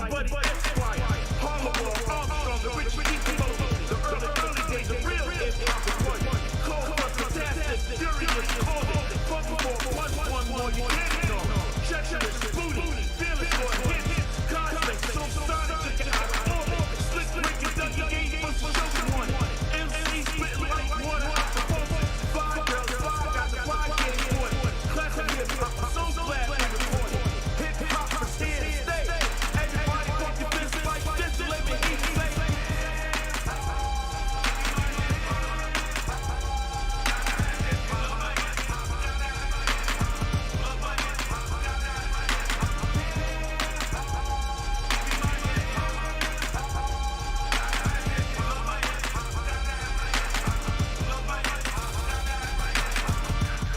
buddy Esquire, Harlow, Armstrong, the rich people, the early days of real hip-hop was one. Cold, fantastic, furious, cold, funk more, one more, you didn't know. Treacherous, booty, fearless for hits, cosmic, so sonic, took it out of orbit. Slick, breaking, Dougie Gage, for chosen one. MC spitting like water out the pump. Five girls, five got the fly getting for it. Classic hip-hop, I'm so glad we recorded. Hip-hop is here to stay. Everybody pump your fist like this, let me hear you say.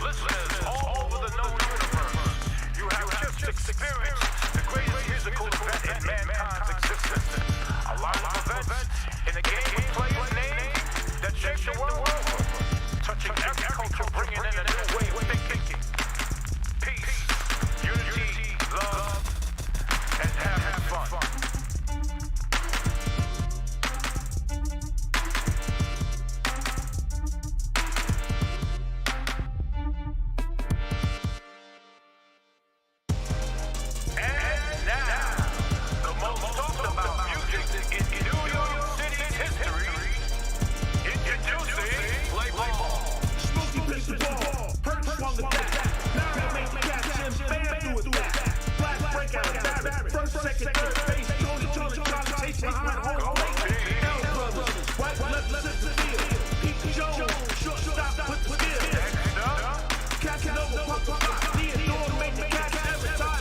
Listeners all over the known universe, you have just experienced the greatest musical event in mankind's existence. A live event in a game we play a name that shapes the world over, touching every culture, bringing in a new way of thinking. Peace, unity, love, and having fun. And now, the most talked about music in New York City's history. Introducing Play Ball. Smokey pistol ball, hurt swung the back. Now make the catch and bam through it back. Flash breakout, Barrett, first, second, third base. Tony, trying to chase behind home plate. L brothers, right, left, center field. Pete Jones, shortstop, put the skill. Next up, Catch it over, pop, Theodore, make the catch every time.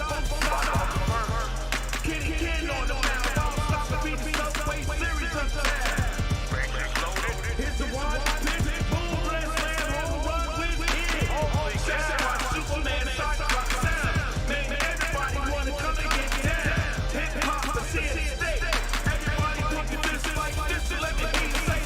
Kid on the mound, stop the beat, subway series of time. Bases loaded. Here's the one, pitch, boom, grand slam, home run with it. Holy Samurai, Superman, Cyclops sound. Make everybody wanna come and get down. Hip-hop is here to stay. Everybody put your fist like this and let me hear you say.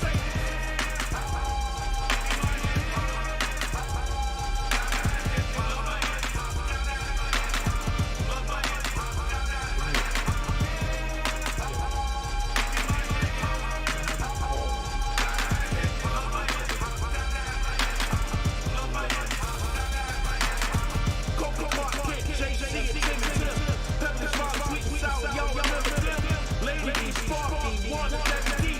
Coco Market, JC, and Timmy Tip. Pepper Smart, sweet and sour, yo, remember them? Lady Sparky, 170,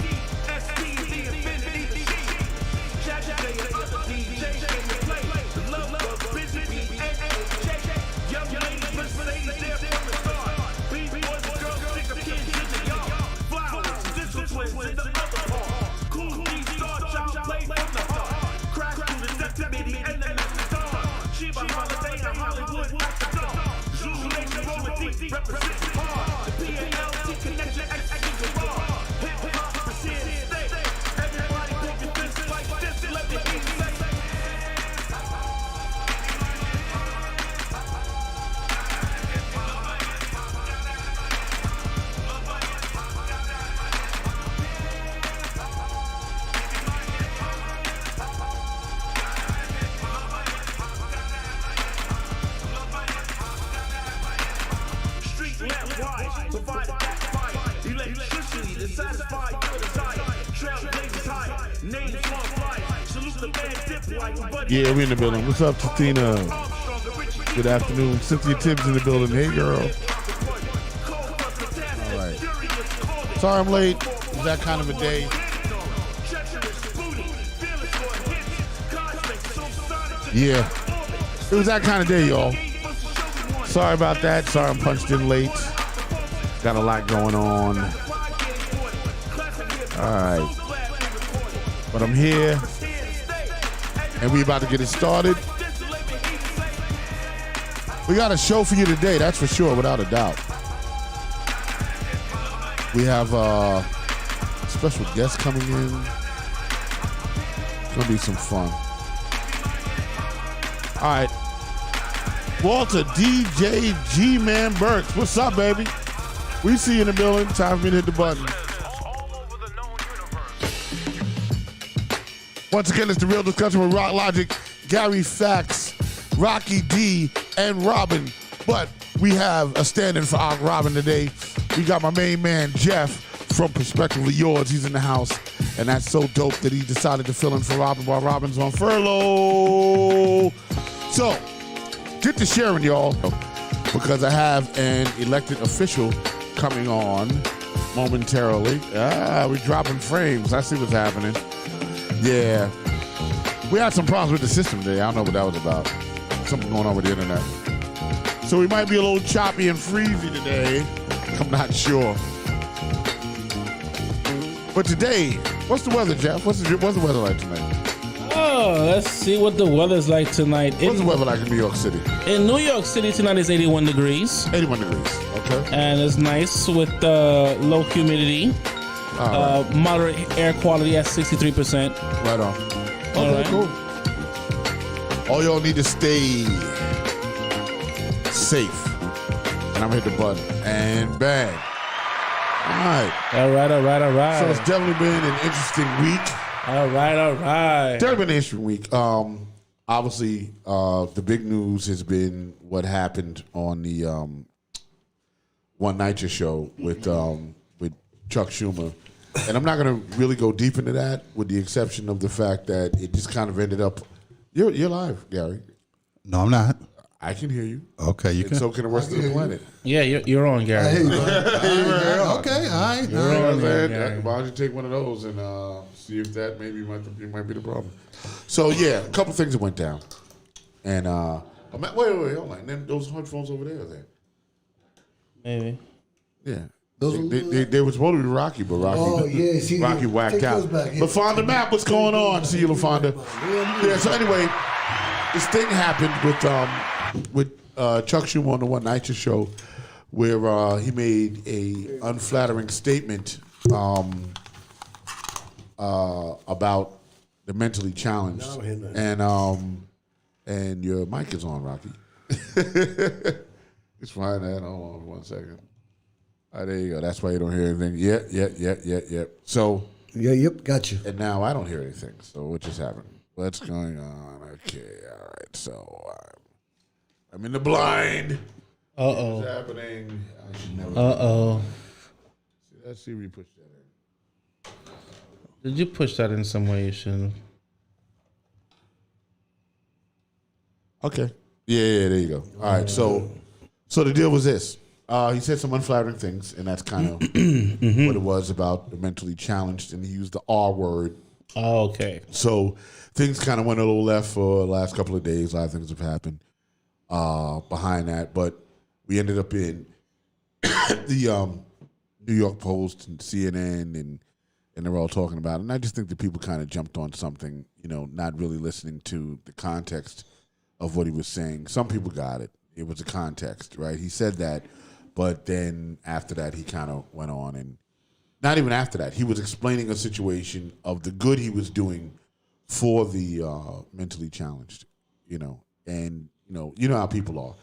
STZ, Infinity G. Jack Day and other DJs came to play. The love of Busy Bee, NAJ. Young ladies, Mercedes, there from the start. B-boys and girls, pick up kids in the yard. Flowers, digital twins in the other part. Cool D-Star, child play from the heart. Crash to the death committee and the next star. Sheba Holiday in Hollywood at the door. Zulu Nation rolling deep, representing hard. The PALT connection, execution raw. Hip-hop is here to stay. Everybody put your fist like this, let me hear you say. Street lamp wise, provide that fire. Electricity to satisfy your desire. Trailblazers higher, names on fire. Salute the band dip like buddy. Yeah, we in the building. What's up, Tatina? Good afternoon. Cynthia Tibbs in the building. Hey, girl. All right. Sorry I'm late. It was that kind of a day. Yeah. It was that kind of day, y'all. Sorry about that. Sorry I'm punched in late. Got a lot going on. All right. But I'm here. And we about to get it started. We got a show for you today, that's for sure, without a doubt. We have a special guest coming in. It's gonna be some fun. All right. Walter DJ G-Man Burks. What's up, baby? We see you in the building. Time for me to hit the button. Once again, it's the Real Discussion with Rock Logic, Gary Fax, Rocky D, and Robin. But we have a stand-in for Robin today. We got my main man, Jeff, from Perspectively Yours. He's in the house. And that's so dope that he decided to fill in for Robin while Robin's on furlough. So, get to sharing, y'all, because I have an elected official coming on momentarily. We're dropping frames. I see what's happening. Yeah. We had some problems with the system today. I don't know what that was about. Something going on with the internet. So we might be a little choppy and freezy today. I'm not sure. But today, what's the weather, Jeff? What's the weather like tonight? Oh, let's see what the weather's like tonight. What's the weather like in New York City? In New York City tonight is 81 degrees. 81 degrees, okay. And it's nice with low humidity. Right. Moderate air quality at 63%. Right on. Okay, right. cool. All y'all need to stay safe. And I'm going to hit the button. And bang. All right. So it's definitely been an interesting week. All right. Definitely been an interesting week. Obviously, the big news has been what happened on the One Night Show with Chuck Schumer. And I'm not going to really go deep into that, with the exception of the fact that it just kind of ended up. You're live, Gary. No, I'm not. I can hear you. Okay, you can. So can the rest of the planet. Yeah, you're on, Gary. Okay, all right. You're on there, Gary. Why don't you take one of those and see if that maybe might be the problem. So yeah, a couple things that went down, and wait, hold on. And then those headphones over there. Maybe. Yeah. They were supposed to be Rocky, but Rocky whacked out. LaFonda Map, what's going on? See you, LaFonda. Yeah. So anyway, this thing happened with Chuck Schumer on the One Night Show, where he made a unflattering statement about the mentally challenged, and your mic is on, Rocky. It's fine. Hold on 1 second. There you go. That's why you don't hear anything. Yep. So. Yep, got you. And now I don't hear anything. So what just happened? What's going on? Okay, all right. So I'm in the blind. Uh-oh. What's happening? I should never. Let's see where you push that in. Did you push that in some way? You shouldn't. Okay. Yeah, there you go. All right. So the deal was this. He said some unflattering things, and that's kind of what it was about the mentally challenged, and he used the R word. Oh, okay. So things kind of went a little left for the last couple of days. A lot of things have happened behind that, but we ended up in the New York Post and CNN, and they're all talking about it. And I just think that people kind of jumped on something, not really listening to the context of what he was saying. Some people got it. It was a context, right? He said that. But then after that, he kind of went on, and not even after that, he was explaining a situation of the good he was doing for the mentally challenged, and you know how people are,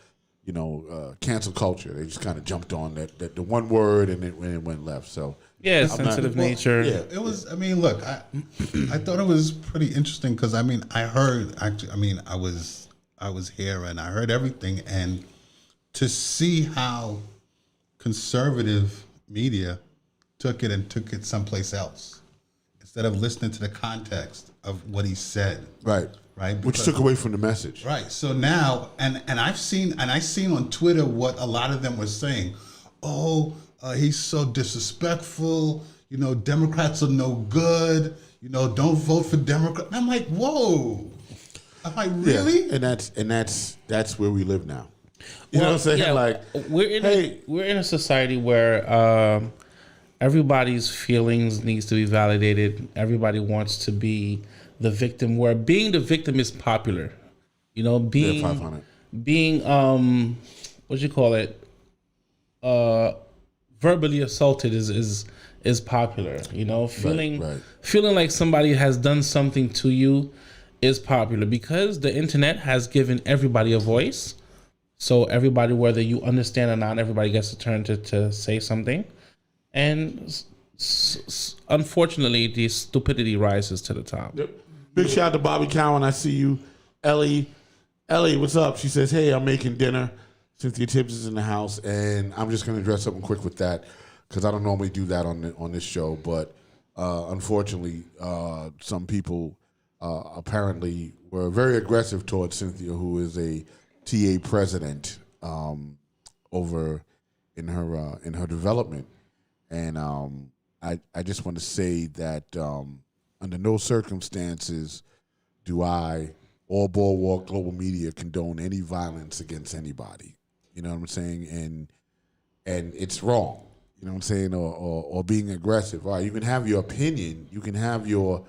cancel culture. They just kind of jumped on that the one word and it went left. So yeah, sensitive nature. Yeah, it was. I mean, look, I thought it was pretty interesting because I heard actually. I was here and I heard everything, and to see how conservative media took it someplace else instead of listening to the context of what he said. Right. Which took away from the message. Right. So now, and I've seen on Twitter what a lot of them were saying. Oh, he's so disrespectful. Democrats are no good. Don't vote for Democrats. I'm like, whoa. I'm like, really? Yeah. And that's where we live now. You know what I'm saying? Yeah, like, we're in a society where everybody's feelings needs to be validated. Everybody wants to be the victim. Where being the victim is popular, being what you call it, verbally assaulted is popular. Feeling like somebody has done something to you is popular because the internet has given everybody a voice. So everybody, whether you understand or not, everybody gets a turn to say something. And unfortunately, the stupidity rises to the top. Yep. Big shout out to Bobby Cowan. I see you. Ellie, what's up? She says, hey, I'm making dinner. Cynthia Tibbs is in the house, and I'm just going to address something quick with that. because I don't normally do that on this show, but unfortunately, some people apparently were very aggressive towards Cynthia, who is a TA president over in her development, and I just want to say that under no circumstances do I or Boardwalk Global Media condone any violence against anybody. You know what I'm saying? And it's wrong. You know what I'm saying? Or being aggressive. All right, you can have your opinion. You can have your,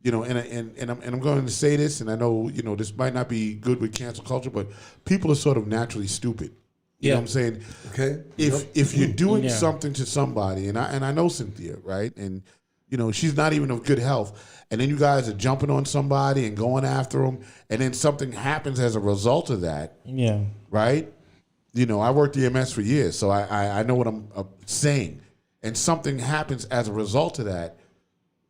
and I'm going to say this, and I know, this might not be good with cancel culture, but people are sort of naturally stupid. You know what I'm saying? Okay. If you're doing something to somebody, and I know Cynthia, right? And she's not even of good health, and then you guys are jumping on somebody and going after them, and then something happens as a result of that. Yeah. Right? I worked EMS for years, so I know what I'm saying. And something happens as a result of that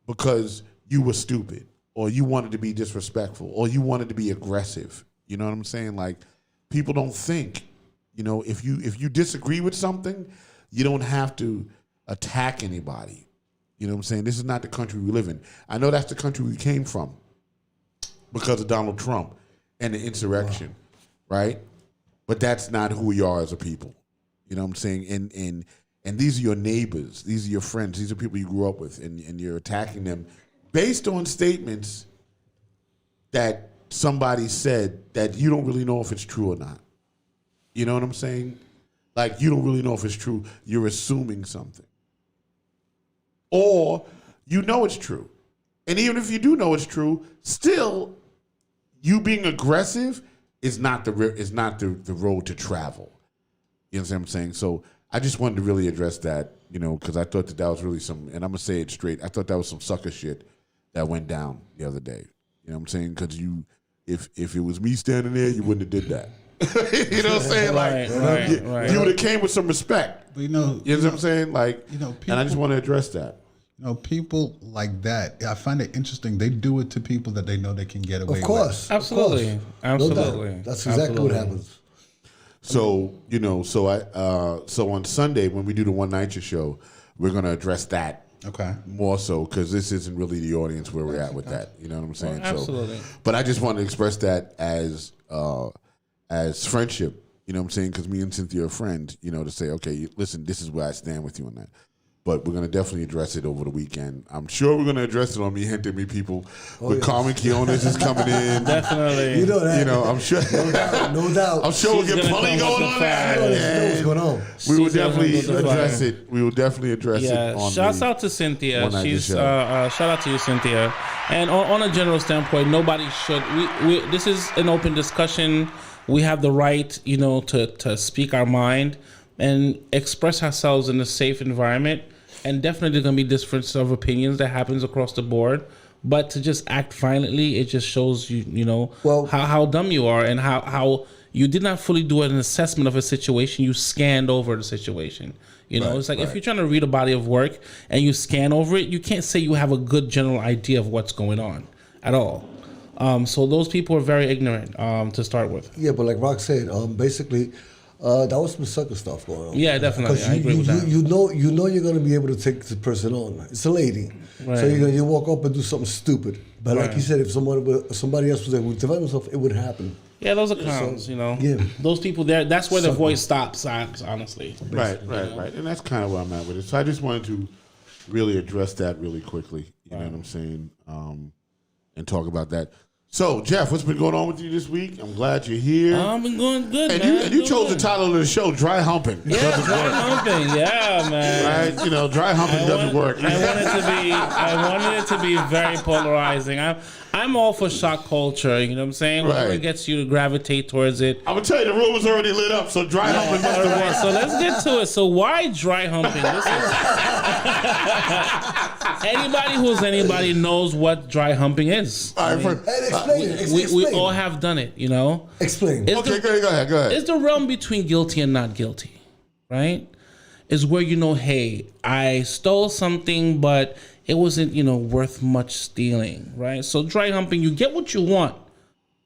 because you were stupid, or you wanted to be disrespectful, or you wanted to be aggressive. You know what I'm saying? Like, people don't think. If you disagree with something, you don't have to attack anybody. You know what I'm saying? This is not the country we live in. I know that's the country we came from because of Donald Trump and the insurrection, right? But that's not who we are as a people. You know what I'm saying? And these are your neighbors. These are your friends. These are people you grew up with, and you're attacking them based on statements that somebody said that you don't really know if it's true or not. You know what I'm saying? Like, you don't really know if it's true. You're assuming something. Or you know it's true. And even if you do know it's true, still, you being aggressive is not the road to travel. You know what I'm saying? So I just wanted to really address that, because I thought that was really some, and I'm going to say it straight, I thought that was some sucker shit that went down the other day. You know what I'm saying? Because if it was me standing there, you wouldn't have did that. You know what I'm saying? Like, you would have came with some respect. But you know what I'm saying? Like, people, and I just want to address that. People like that, I find it interesting. They do it to people that they know they can get away with. Of course. Absolutely. Of course. Absolutely. No doubt. That's exactly what happens. So, so on Sunday when we do the One Night Show, we're going to address that. Okay. More so, because this isn't really the audience where we're at with that. You know what I'm saying? Well, absolutely. But I just wanted to express that as friendship. You know what I'm saying? Because me and Cynthia are friends. To say, okay, listen, this is where I stand with you on that. But we're going to definitely address it over the weekend. I'm sure we're going to address it on Me Gente Me People. With Carmen Quiones is coming in. Definitely. You know that. I'm sure. No doubt. I'm sure we'll get plenty going on there. What's going on? We will definitely address it. We will definitely address it. On shouts out to Cynthia. She's shout out to you, Cynthia. And on a general standpoint, nobody should. We this is an open discussion. We have the right, to speak our mind and express ourselves in a safe environment. And definitely going to be difference of opinions that happens across the board. But to just act violently, it just shows how dumb you are and how you did not fully do an assessment of a situation. You scanned over the situation. It's like if you're trying to read a body of work and you scan over it, you can't say you have a good general idea of what's going on at all. So those people are very ignorant to start with. Yeah, but like Rock said, basically, that was some sucker stuff going on. Yeah, definitely. I agree with that. You know you're going to be able to take the person on. It's a lady. Right. So you walk up and do something stupid. But like you said, if somebody else was there with defend themselves, it would happen. Yeah, those are clowns, Yeah. Those people there, that's where the voice stops, honestly. Right. And that's kind of where I'm at with it. So I just wanted to really address that really quickly. You know what I'm saying? And talk about that. So, Jeff, what's been going on with you this week? I'm glad you're here. I've been going good, and man. You chose the title of the show, Dry Humping. Yeah, Dry Humping. Yeah, man. Right? Dry humping doesn't work. I wanted it to be very polarizing. I'm all for shock culture, you know what I'm saying? Whatever gets you to gravitate towards it. I'm going to tell you, the room is already lit up, so dry humping must have worked. So let's get to it. So why dry humping? Anybody knows what dry humping is. Explain. We all have done it, Explain. Go ahead. It's the realm between guilty and not guilty, right? Is where hey, I stole something, but it wasn't, worth much stealing, right? So dry humping, you get what you want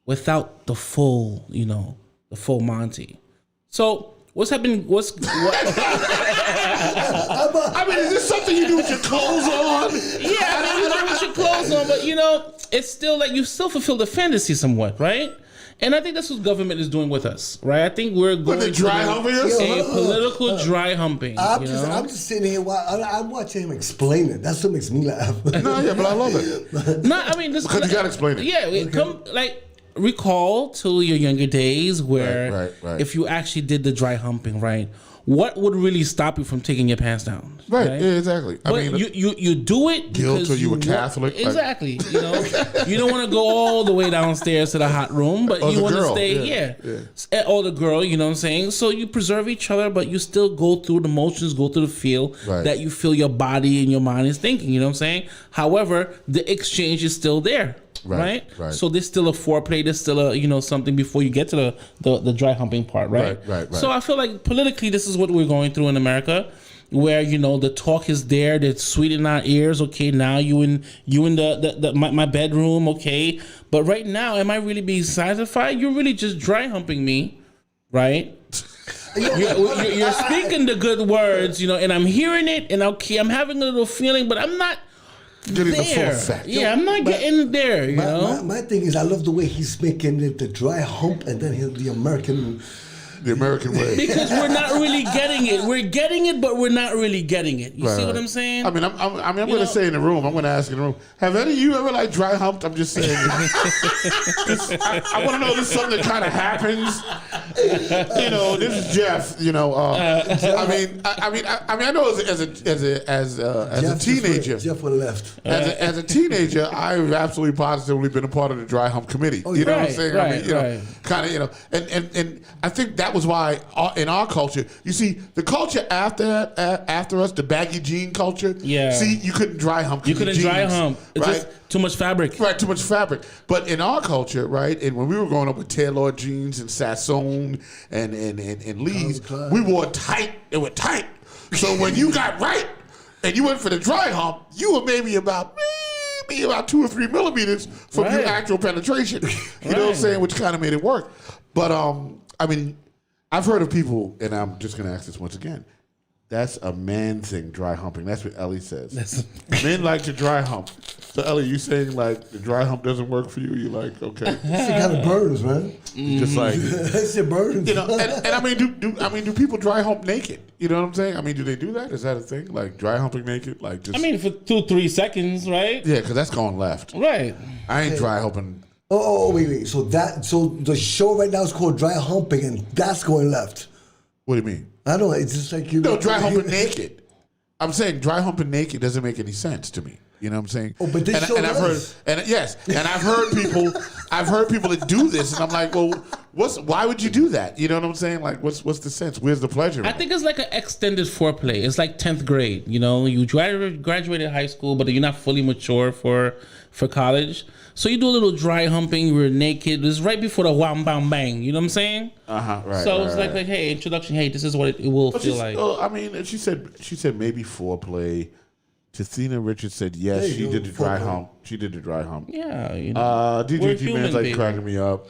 without the full, the full Monty. So What's happening? What? I mean, is this something you do with your clothes on? Yeah, I mean, you do with your clothes on, but it's still like you still fulfill the fantasy somewhat, right? And I think that's what government is doing with us, right? I think we're going the dry humping us? a political dry humping. I'm just sitting here. I'm watching him explain it. That's what makes me laugh. No, yeah, but I love it. No, I mean, this Because you got to explain it. Yeah, recall to your younger days where Right. if you actually did the dry humping, right? What would really stop you from taking your pants down? Right, yeah, exactly. But you do it guilt because or you were Catholic. Exactly. You don't want to go all the way downstairs to the hot room, but you want to stay. Yeah. Or the girl. You know what I'm saying? So you preserve each other, but you still go through the motions, go through the feel that you feel your body and your mind is thinking. You know what I'm saying? However, the exchange is still there. Right. So there's still a foreplay. There's still a something before you get to the dry humping part. Right. So I feel like politically, this is what we're going through in America, where the talk is there. That's sweet in our ears. Okay, now you in my bedroom. Okay, but right now, am I really being satisfied? You're really just dry humping me, right? You're speaking the good words, and I'm hearing it, and okay, I'm having a little feeling, but I'm not. Getting the full effect. Yeah, I'm not getting there. My thing is, I love the way he's making it the dry hump, and then the American way. Because we're not really getting it. We're getting it, but we're not really getting it. You see what I'm saying? I mean, I'm going to say in the room. I'm going to ask in the room. Have any of you ever dry humped? I'm just saying. I want to know if this is something that kind of happens. This is Jeff. I know as a teenager. Jeff would have left. As a teenager, I've absolutely positively been a part of the dry hump committee. You know what I'm saying? And I think that was why in our culture, you see, the culture after us, the baggy jean culture. Yeah. See, you couldn't dry hump. You couldn't dry hump. It's just too much fabric. Right, too much fabric. But in our culture, right, and when we were growing up with Taylor jeans and Sassoon and Lee's, we wore tight. They were tight. So when you got right and you went for the dry hump, you were maybe about 2 or 3 millimeters from your actual penetration. You know what I'm saying? Which kind of made it work. But I mean, I've heard of people, and I'm just going to ask this once again. That's a man thing, dry humping. That's what Ellie says. Men like to dry hump. So Ellie, you saying the dry hump doesn't work for you? You're like, okay. It kind of burns, man. Just like it burns. And do people dry hump naked? You know what I'm saying? I mean, do they do that? Is that a thing? Like dry humping naked? For 2-3 seconds, right? Yeah, because that's going left. Right. I ain't dry humping. Wait. So the show right now is called Dry Humping, and that's going left. What do you mean? I don't know. It's just like you. No, dry humping naked. I'm saying dry humping naked doesn't make any sense to me. You know what I'm saying? Oh, but this show does. I've heard people that do this, and I'm like, well, why would you do that? You know what I'm saying? Like, what's the sense? Where's the pleasure? I think it's like an extended foreplay. It's like 10th grade. You graduated high school, but you're not fully mature for college. So you do a little dry humping. You were naked. It's right before the wham bam bang. You know what I'm saying? Right. So it's like, hey, introduction. Hey, this is what it will feel like. I mean, she said maybe foreplay. Tathina Richards said yes. She did the dry hump. She did the dry hump. Yeah. DJ G-Man's like cracking me up.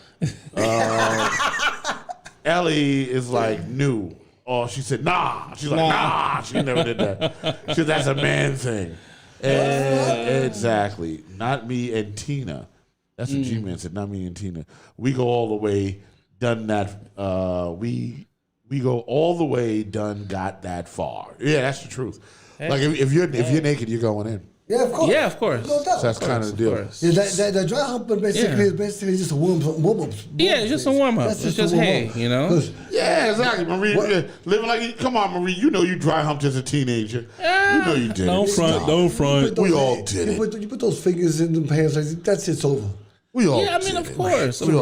Ellie is like new. Oh, she said nah. She's like nah. She never did that. She said that's a man thing. Exactly. Not me and Tina. That's what G-Man said. Not me and Tina. We go all the way. Done that. We go all the way. Done got that far. Yeah, that's the truth. Like if you're naked, you're going in. Yeah, of course. Yeah, of course. No doubt. So that's kind of the deal. Yeah, the dry hump is basically just a warm up. Yeah, it's just a warm up. It's just hey, Yeah, exactly. Marie, living like come on, Marie. You know you dry humped as a teenager. You know you did. Don't front. We all did it. You put those fingers in the pants. That's it's over. We all yeah, I mean, of course. The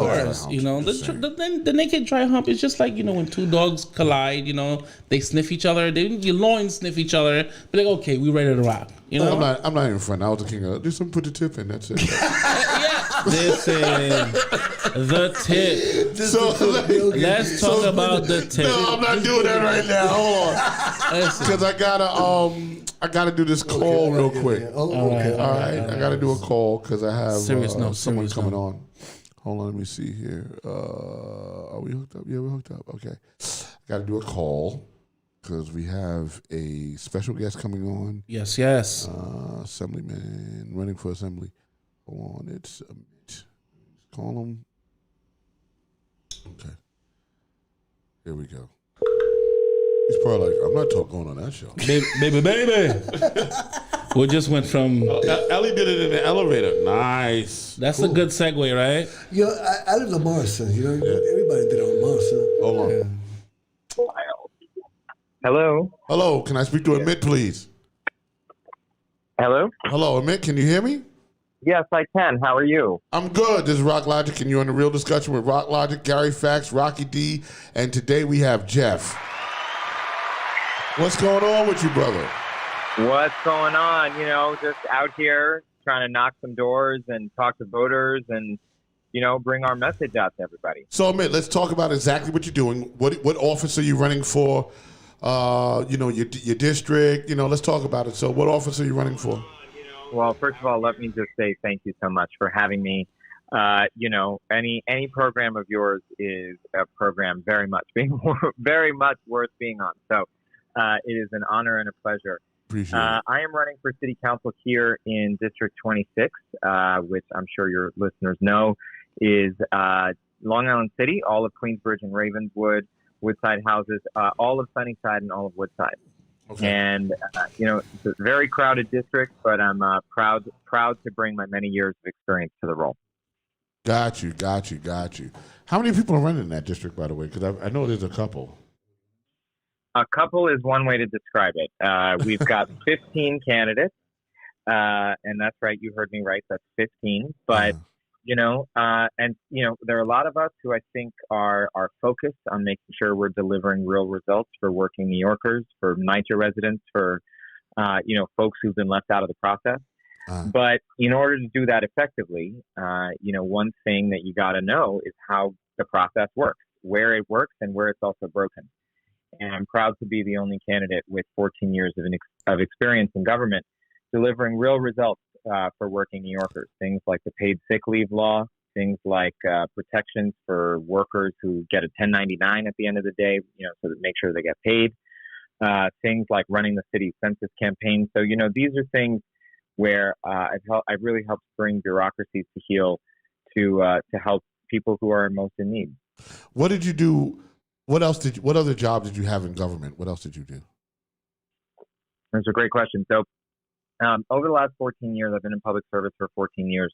naked dry hump is just like, when two dogs collide, they sniff each other, your loins sniff each other, but like, okay, we ready to rock. I'm not even front. I was the king of, do something, put the tip in, that's it. Listen, the tip. Let's talk about the tip. No, I'm not doing that right now. Hold on. Because I gotta do this call real quick. All right. I gotta do a call because I have someone coming on. Hold on, let me see here. Are we hooked up? Yeah, we're hooked up. Okay. got to do a call because we have a special guest coming on. Yes. Assemblyman running for assembly. Hold on, it's call him. Okay, here we go. He's probably like, I'm not going on that show. Baby. We just went from. Ellie did it in the elevator. Nice. That's a good segue, right? Yo, I live on Mars, son. You know, everybody did it on Mars, son. Hold on. Yeah. Hello. Can I speak to Amit, please? Hello? Hello, Amit. Can you hear me? Yes, I can. How are you? I'm good. This is Rock Logic, and you're in the Real Discussion with Rock Logic, Gary Fax, Rocky D, and today we have Jeff. What's going on with you, brother? What's going on? You know, just out here trying to knock some doors and talk to voters and, you know, bring our message out to everybody. So, Amit, let's talk about exactly what you're doing. What office are you running for? You know, your district. You know, let's talk about it. So, what office are you running for? Well, first of all, let me just say thank you so much for having me. You know, any program of yours is a program very much worth being on. So, it is an honor and a pleasure. Appreciate it. I am running for city council here in District 26, which I'm sure your listeners know is Long Island City, all of Queensbridge and Ravenswood, Woodside houses, all of Sunnyside and all of Woodside. Okay. And, you know, it's a very crowded district, but I'm proud to bring my many years of experience to the role. Got you. How many people are running in that district, by the way? Because I know there's a couple. A couple is one way to describe it. We've got 15 candidates, and that's right. You heard me right. That's 15. But, you know, and, you know, there are a lot of us who I think are focused on making sure we're delivering real results for working New Yorkers, for NYCHA residents, for, you know, folks who've been left out of the process. But in order to do that effectively, you know, one thing that you got to know is how the process works, where it works and where it's also broken. And I'm proud to be the only candidate with 14 years of experience in government delivering real results for working New Yorkers. Things like the paid sick leave law, things like protections for workers who get a 1099 at the end of the day, you know, so that make sure they get paid. Things like running the city's census campaign. So, you know, these are things where I've really helped bring bureaucracies to heel to help people who are most in need. What did you do? What other jobs did you have in government? What else did you do? That's a great question. So over the last 14 years, I've been in public service for 14 years.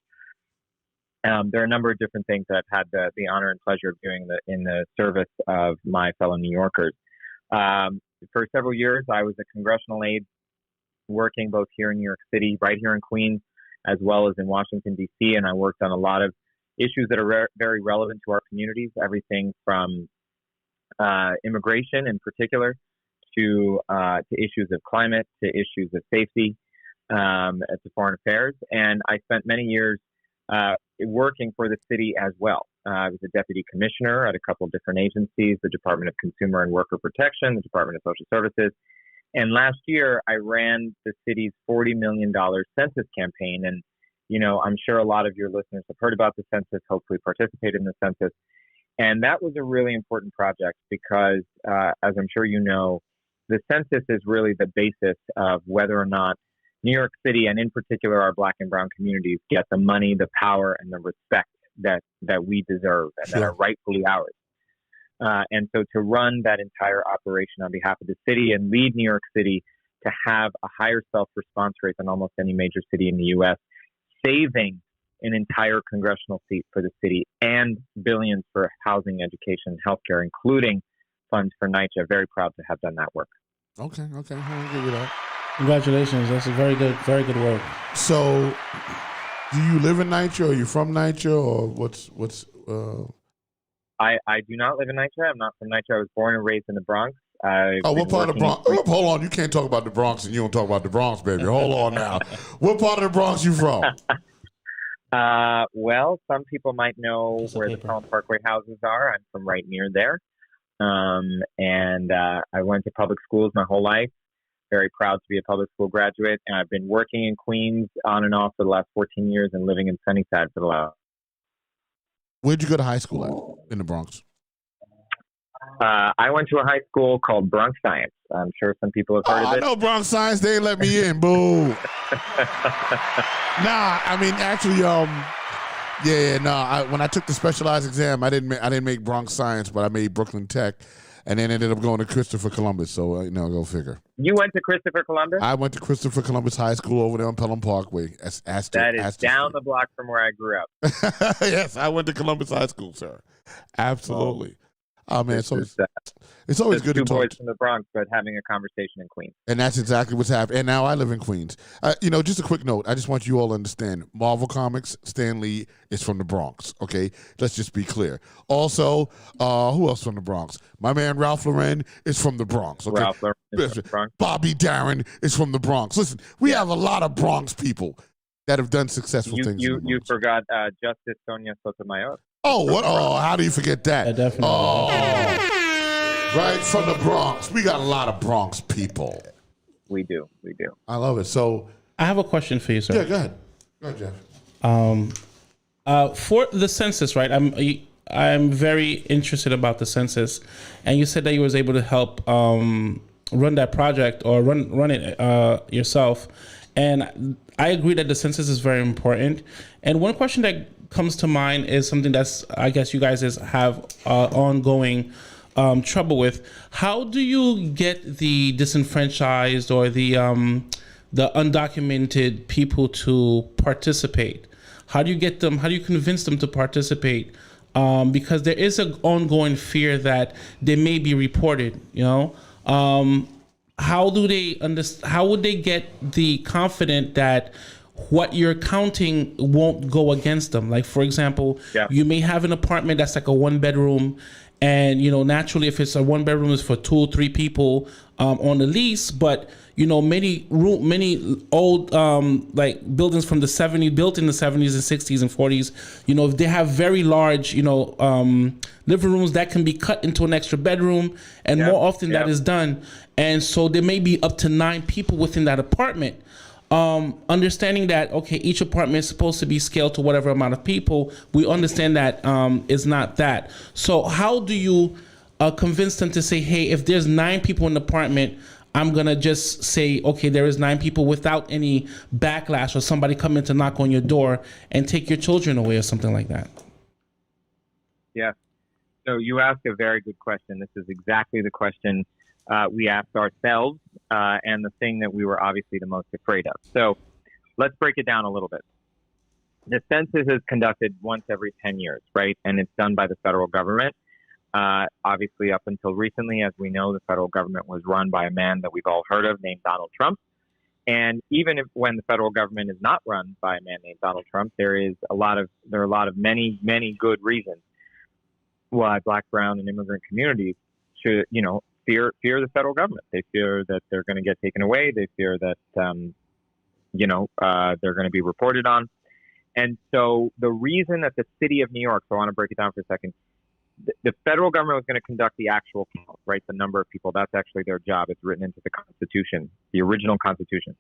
There are a number of different things that I've had the honor and pleasure of doing in the service of my fellow New Yorkers. For several years, I was a congressional aide working both here in New York City, right here in Queens, as well as in Washington, D.C., and I worked on a lot of issues that are very relevant to our communities, everything from immigration in particular to issues of climate, to issues of safety, to foreign affairs. And I spent many years working for the city as well. I was a deputy commissioner at a couple of different agencies, the Department of Consumer and Worker Protection, the Department of Social Services. And last year, I ran the city's $40 million census campaign. And, you know, I'm sure a lot of your listeners have heard about the census, hopefully participated in the census. And that was a really important project because, as I'm sure you know, the census is really the basis of whether or not New York City, and in particular our Black and brown communities, get the money, the power, and the respect that we deserve and that are rightfully ours. And so to run that entire operation on behalf of the city and lead New York City to have a higher self-response rate than almost any major city in the U.S., saving an entire congressional seat for the city and billions for housing, education, and healthcare, including funds for NYCHA. Very proud to have done that work. Okay. I'll give you that. Congratulations. That's a very good work. So, do you live in NYCHA? Or are you from NYCHA? Or what's? I do not live in NYCHA. I'm not from NYCHA. I was born and raised in the Bronx. What part of the Bronx? Hold on. You can't talk about the Bronx and you don't talk about the Bronx, baby. Hold on now. What part of the Bronx you from? Well, some people might know where the Pelham Parkway houses are. I'm from right near there. And I went to public schools my whole life. Very proud to be a public school graduate. And I've been working in Queens on and off for the last 14 years and living in Sunnyside for the last. Where'd you go to high school at in the Bronx? I went to a high school called Bronx Science. I'm sure some people have heard of I it. know Bronx Science. They ain't let me in. Boo. Nah, I mean, actually, when I took the specialized exam, I didn't make Bronx Science, but I made Brooklyn Tech, and then ended up going to Christopher Columbus. So go figure. You went to Christopher Columbus? I went to Christopher Columbus High School over there on Pelham Parkway. That is down the block from where I grew up. Yes, I went to Columbus High School, sir. Absolutely. Oh man, It's always good to two talk. boys from the Bronx, but having a conversation in Queens. And that's exactly what's happening. And now I live in Queens. Just a quick note. I just want you all to understand. Marvel Comics, Stan Lee is from the Bronx. Okay, let's just be clear. Also, who else from the Bronx? My man Ralph Lauren is from the Bronx. Okay? Ralph Lauren is from the Bronx. Bobby Darin is from the Bronx. Listen, we have a lot of Bronx people that have done successful things. You forgot Justice Sonia Sotomayor. Oh, what? Oh, how do you forget that? Yeah, definitely. Oh. Right from the Bronx. We got a lot of Bronx people. We do. I love it. So I have a question for you, sir. yeah, go ahead. Go ahead, Jeff. For the census, right? I'm very interested about the census, and you said that you was able to help run that project or run it yourself, and I agree that the census is very important. And one question that comes to mind is something that's, I guess you guys have ongoing trouble with. How do you get the disenfranchised or the undocumented people to participate? How do you get them? How do you convince them to participate? Because there is an ongoing fear that they may be reported. How do they how would they get the confident that what you're counting won't go against them? Like, for example, you may have an apartment that's like a 1-bedroom, and naturally, if it's a 1-bedroom, it's for 2 or 3 people on the lease. But many old like buildings from the 70s, built in the 70s and 60s and 40s, if they have very large living rooms that can be cut into an extra bedroom, and more often that is done. And so there may be up to 9 people within that apartment. Understanding that, okay, each apartment is supposed to be scaled to whatever amount of people, we understand that it's not that. So how do you convince them to say, hey, if there's 9 people in the apartment, I'm going to just say, okay, there is 9 people without any backlash or somebody coming to knock on your door and take your children away or something like that? Yeah. So you asked a very good question. This is exactly the question we asked ourselves, and the thing that we were obviously the most afraid of. So let's break it down a little bit. The census is conducted once every 10 years, right? And it's done by the federal government. Obviously, up until recently, as we know, the federal government was run by a man that we've all heard of named Donald Trump. And even when the federal government is not run by a man named Donald Trump, there are many, many good reasons why Black, Brown, and immigrant communities should, fear the federal government. They fear that they're going to get taken away. They fear that, they're going to be reported on. And so the reason that the city of New York, so I want to break it down for a second, the federal government was going to conduct the actual count, right? The number of people, that's actually their job. It's written into the Constitution, the original Constitution.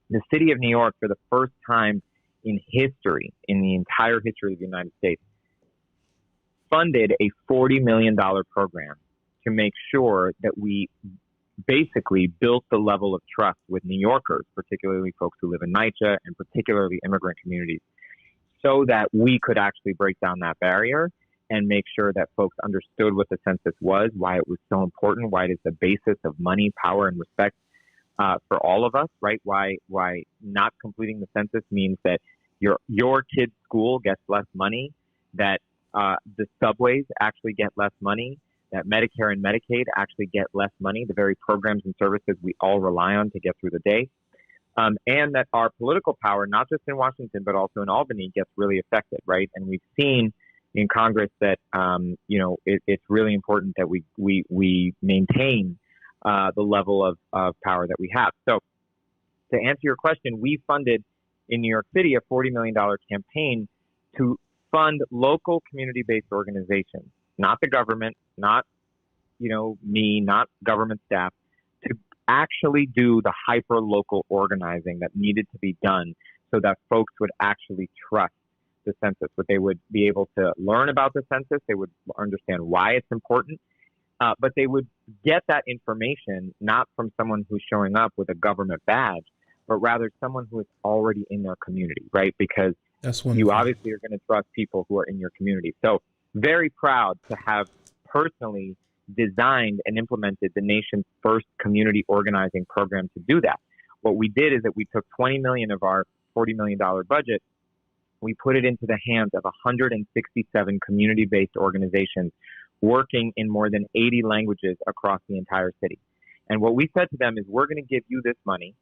The city of New York, for the first time in history, in the entire history of the United States, funded a $40 million program to make sure that we basically built the level of trust with New Yorkers, particularly folks who live in NYCHA and particularly immigrant communities, so that we could actually break down that barrier and make sure that folks understood what the census was, why it was so important, why it is the basis of money, power, and respect for all of us, right? Why not completing the census means that your kid's school gets less money, that the subways actually get less money, that Medicare and Medicaid actually get less money, the very programs and services we all rely on to get through the day, and that our political power, not just in Washington, but also in Albany, gets really affected, right? And we've seen in Congress that, it's really important that we maintain the level of power that we have. So to answer your question, we funded in New York City a $40 million campaign to fund local community-based organizations, not the government, not, me, not government staff, to actually do the hyper-local organizing that needed to be done so that folks would actually trust the census, but they would be able to learn about the census, they would understand why it's important, But they would get that information not from someone who's showing up with a government badge, but rather someone who is already in their community, right? Because you obviously are going to trust people who are in your community. So very proud to have personally designed and implemented the nation's first community organizing program to do that. What we did is that we took $20 million of our $40 million budget, we put it into the hands of 167 community-based organizations working in more than 80 languages across the entire city. And what we said to them is, we're going to give you this money.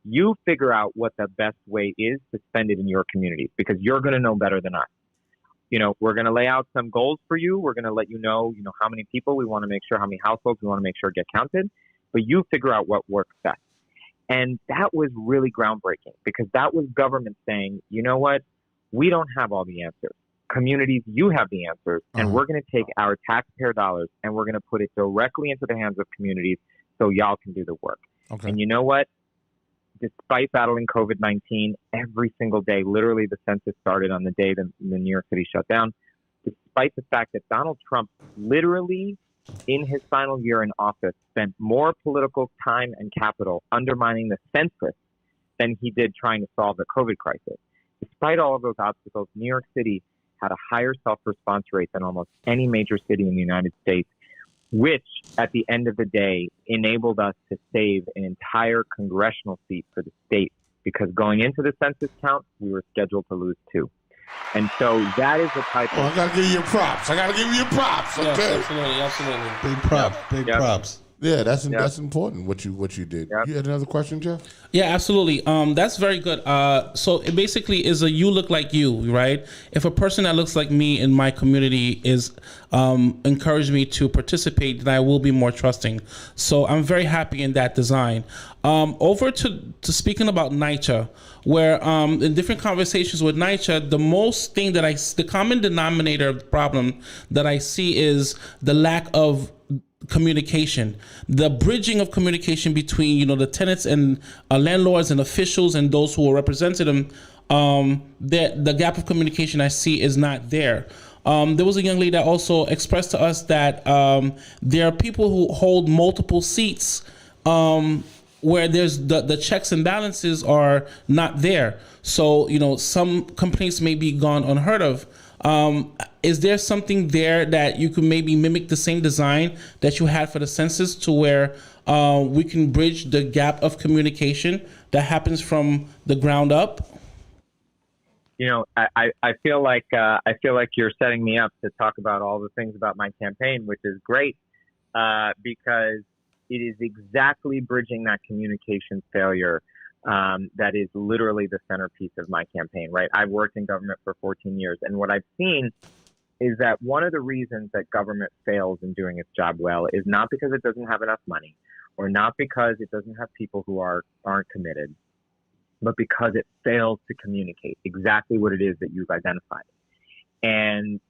You figure out what the best way is to spend it in your communities, because you're going to know better than us. We're going to lay out some goals for you. We're going to let you know, how many people we want to make sure, how many households we want to make sure get counted, but you figure out what works best. And that was really groundbreaking, because that was government saying, you know what? We don't have all the answers. Communities, you have the answers, and we're going to take our taxpayer dollars and we're going to put it directly into the hands of communities so y'all can do the work. Okay. And you know what? Despite battling COVID-19 every single day, literally the census started on the day the New York City shut down, despite the fact that Donald Trump literally in his final year in office spent more political time and capital undermining the census than he did trying to solve the COVID crisis. Despite all of those obstacles, New York City had a higher self-response rate than almost any major city in the United States, which at the end of the day enabled us to save an entire congressional seat for the state, because going into the census count, we were scheduled to lose 2. And so that is the type of... I got to give you props. Okay. Yes, absolutely. Big props. Yeah, that's important, what you did. Yep. You had another question, Jeff? Yeah, absolutely. That's very good. So it basically is a you look like you, right? If a person that looks like me in my community is encouraged me to participate, then I will be more trusting. So I'm very happy in that design. Over to speaking about NYCHA, where in different conversations with NYCHA, the common denominator of the problem that I see is the lack of communication, the bridging of communication between the tenants and landlords and officials and those who are representing them. The gap of communication I see is not there. There was a young lady that also expressed to us that there are people who hold multiple seats where there's the checks and balances are not there. So some complaints may be gone unheard of. Is there something there that you could maybe mimic the same design that you had for the census, to where we can bridge the gap of communication that happens from the ground up? I feel like you're setting me up to talk about all the things about my campaign, which is great, because it is exactly bridging that communication failure that is literally the centerpiece of my campaign, right? I've worked in government for 14 years, and what I've seen is that one of the reasons that government fails in doing its job well is not because it doesn't have enough money, or not because it doesn't have people who aren't committed, but because it fails to communicate exactly what it is that you've identified. And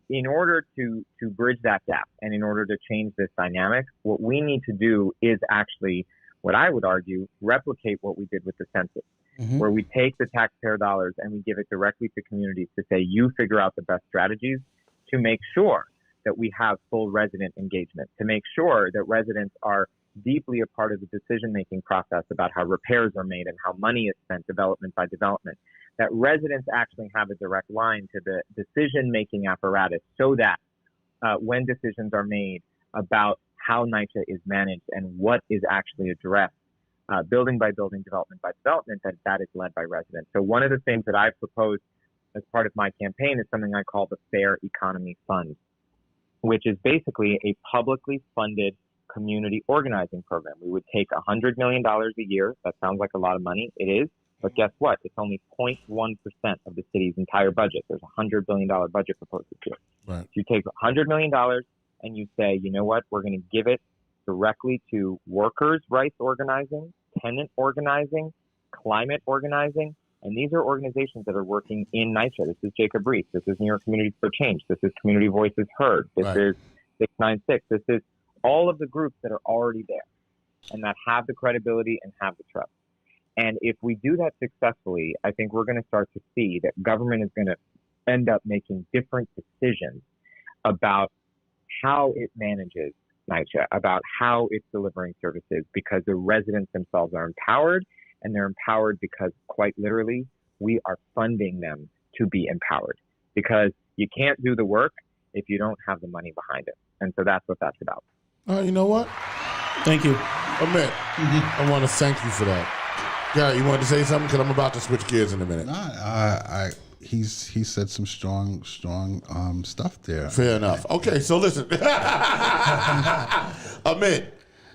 in order to bridge that gap, and in order to change this dynamic, what we need to do is actually, what I would argue, replicate what we did with the census, where we take the taxpayer dollars and we give it directly to communities to say, you figure out the best strategies to make sure that we have full resident engagement, to make sure that residents are deeply a part of the decision-making process about how repairs are made and how money is spent development by development, that residents actually have a direct line to the decision-making apparatus, so that when decisions are made about how NYCHA is managed and what is actually addressed, building by building, development by development, that is led by residents. So one of the things that I've proposed as part of my campaign is something I call the Fair Economy Fund, which is basically a publicly funded community organizing program. We would take $100 million a year. That sounds like a lot of money. It is. But guess what? It's only 0.1% of the city's entire budget. There's a $100 billion budget proposed this year. Right. So you take $100 million and you say, you know what? We're going to give it directly to workers' rights organizing, tenant organizing, climate organizing. And these are organizations that are working in NYCHA. This is Jacob Reese. This is New York Communities for Change. This is Community Voices Heard. This is 696. This is all of the groups that are already there and that have the credibility and have the trust. And if we do that successfully, I think we're going to start to see that government is going to end up making different decisions about how it manages NYCHA, about how it's delivering services, because the residents themselves are empowered, and they're empowered because, quite literally, we are funding them to be empowered, because you can't do the work if you don't have the money behind it. And so that's what that's about. You know what? Thank you. Amit, I want to thank you for that. Gary, you wanted to say something? Because I'm about to switch gears in a minute. He said some strong stuff there. Fair enough. Okay, so listen. Amit,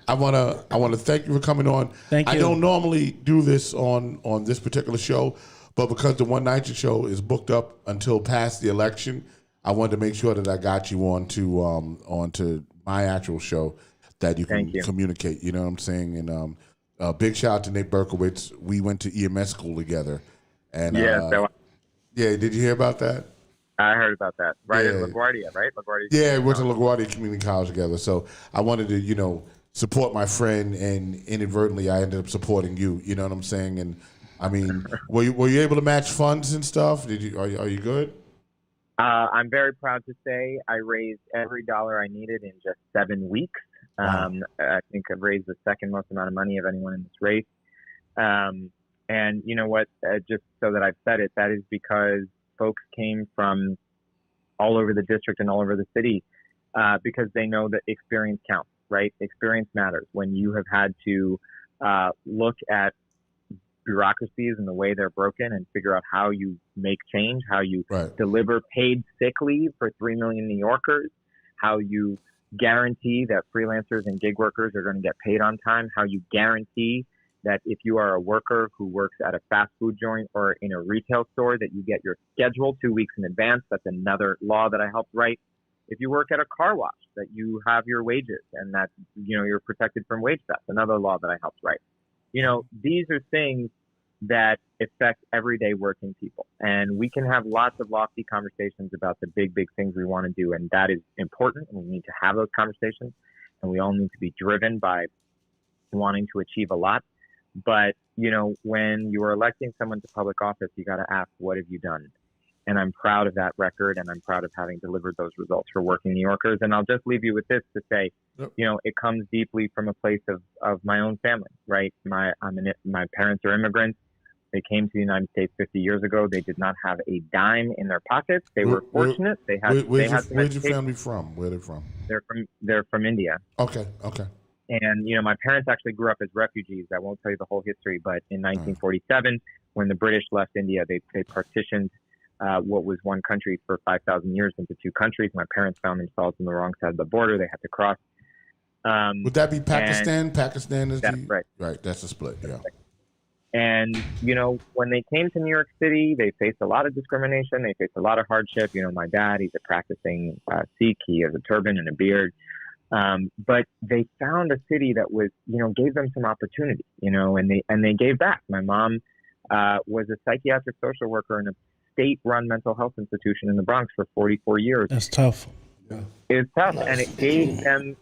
I wanna thank you for coming on. Thank you. I don't normally do this on this particular show, but because the One Night Show is booked up until past the election, I wanted to make sure that I got you onto my actual show, that you can communicate. You know what I'm saying? And big shout out to Nick Berkowitz. We went to EMS school together. And yeah, did you hear about that? I heard about that. Right at LaGuardia, right? LaGuardia. Yeah, we went to LaGuardia Community College together. So I wanted to, support my friend, and inadvertently I ended up supporting you. You know what I'm saying? And I mean, were you able to match funds and stuff? Are you good? I'm very proud to say I raised every dollar I needed in just 7 weeks. Wow. I think I've raised the second most amount of money of anyone in this race. And you know what? Just so that I've said it, that is because folks came from all over the district and all over the city, because they know that experience counts, right? Experience matters. When you have had to look at bureaucracies and the way they're broken and figure out how you make change, how you deliver paid sick leave for 3 million New Yorkers, how you guarantee that freelancers and gig workers are going to get paid on time, how you guarantee that if you are a worker who works at a fast food joint or in a retail store, that you get your schedule 2 weeks in advance. That's another law that I helped write. If you work at a car wash, that you have your wages and that, you're protected from wage theft, another law that I helped write. These are things that affect everyday working people. And we can have lots of lofty conversations about the big, big things we want to do. And that is important. And we need to have those conversations. And we all need to be driven by wanting to achieve a lot. But, when you are electing someone to public office, you got to ask, what have you done? And I'm proud of that record, and I'm proud of having delivered those results for working New Yorkers. And I'll just leave you with this to say, it comes deeply from a place of my own family, right? My parents are immigrants. They came to the United States 50 years ago. They did not have a dime in their pockets. They were fortunate. Where's your family from? Where are they from? They're from India. Okay. And, my parents actually grew up as refugees. I won't tell you the whole history, but in 1947, when the British left India, they partitioned what was one country for 5,000 years into two countries. My parents found themselves on the wrong side of the border. They had to cross. Would that be Pakistan? Pakistan is right. Right, that's a split, yeah. And, when they came to New York City, they faced a lot of discrimination. They faced a lot of hardship. My dad, he's a practicing Sikh. He has a turban and a beard. But they found a city that was, gave them some opportunity, and they gave back. My mom was a psychiatric social worker in a state-run mental health institution in the Bronx for 44 years. That's tough. Yeah. It's tough, and it gave them,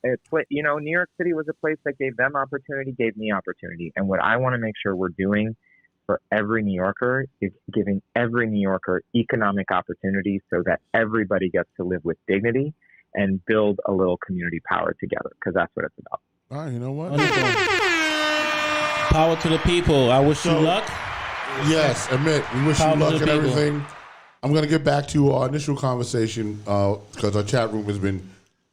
New York City was a place that gave them opportunity, gave me opportunity. And what I want to make sure we're doing for every New Yorker is giving every New Yorker economic opportunity so that everybody gets to live with dignity and build a little community power together, because that's what it's about. All right, you know what? Wonderful. Power to the people. I wish you luck. Yes, Amit, we wish you luck and everything. I'm going to get back to our initial conversation because our chat room has been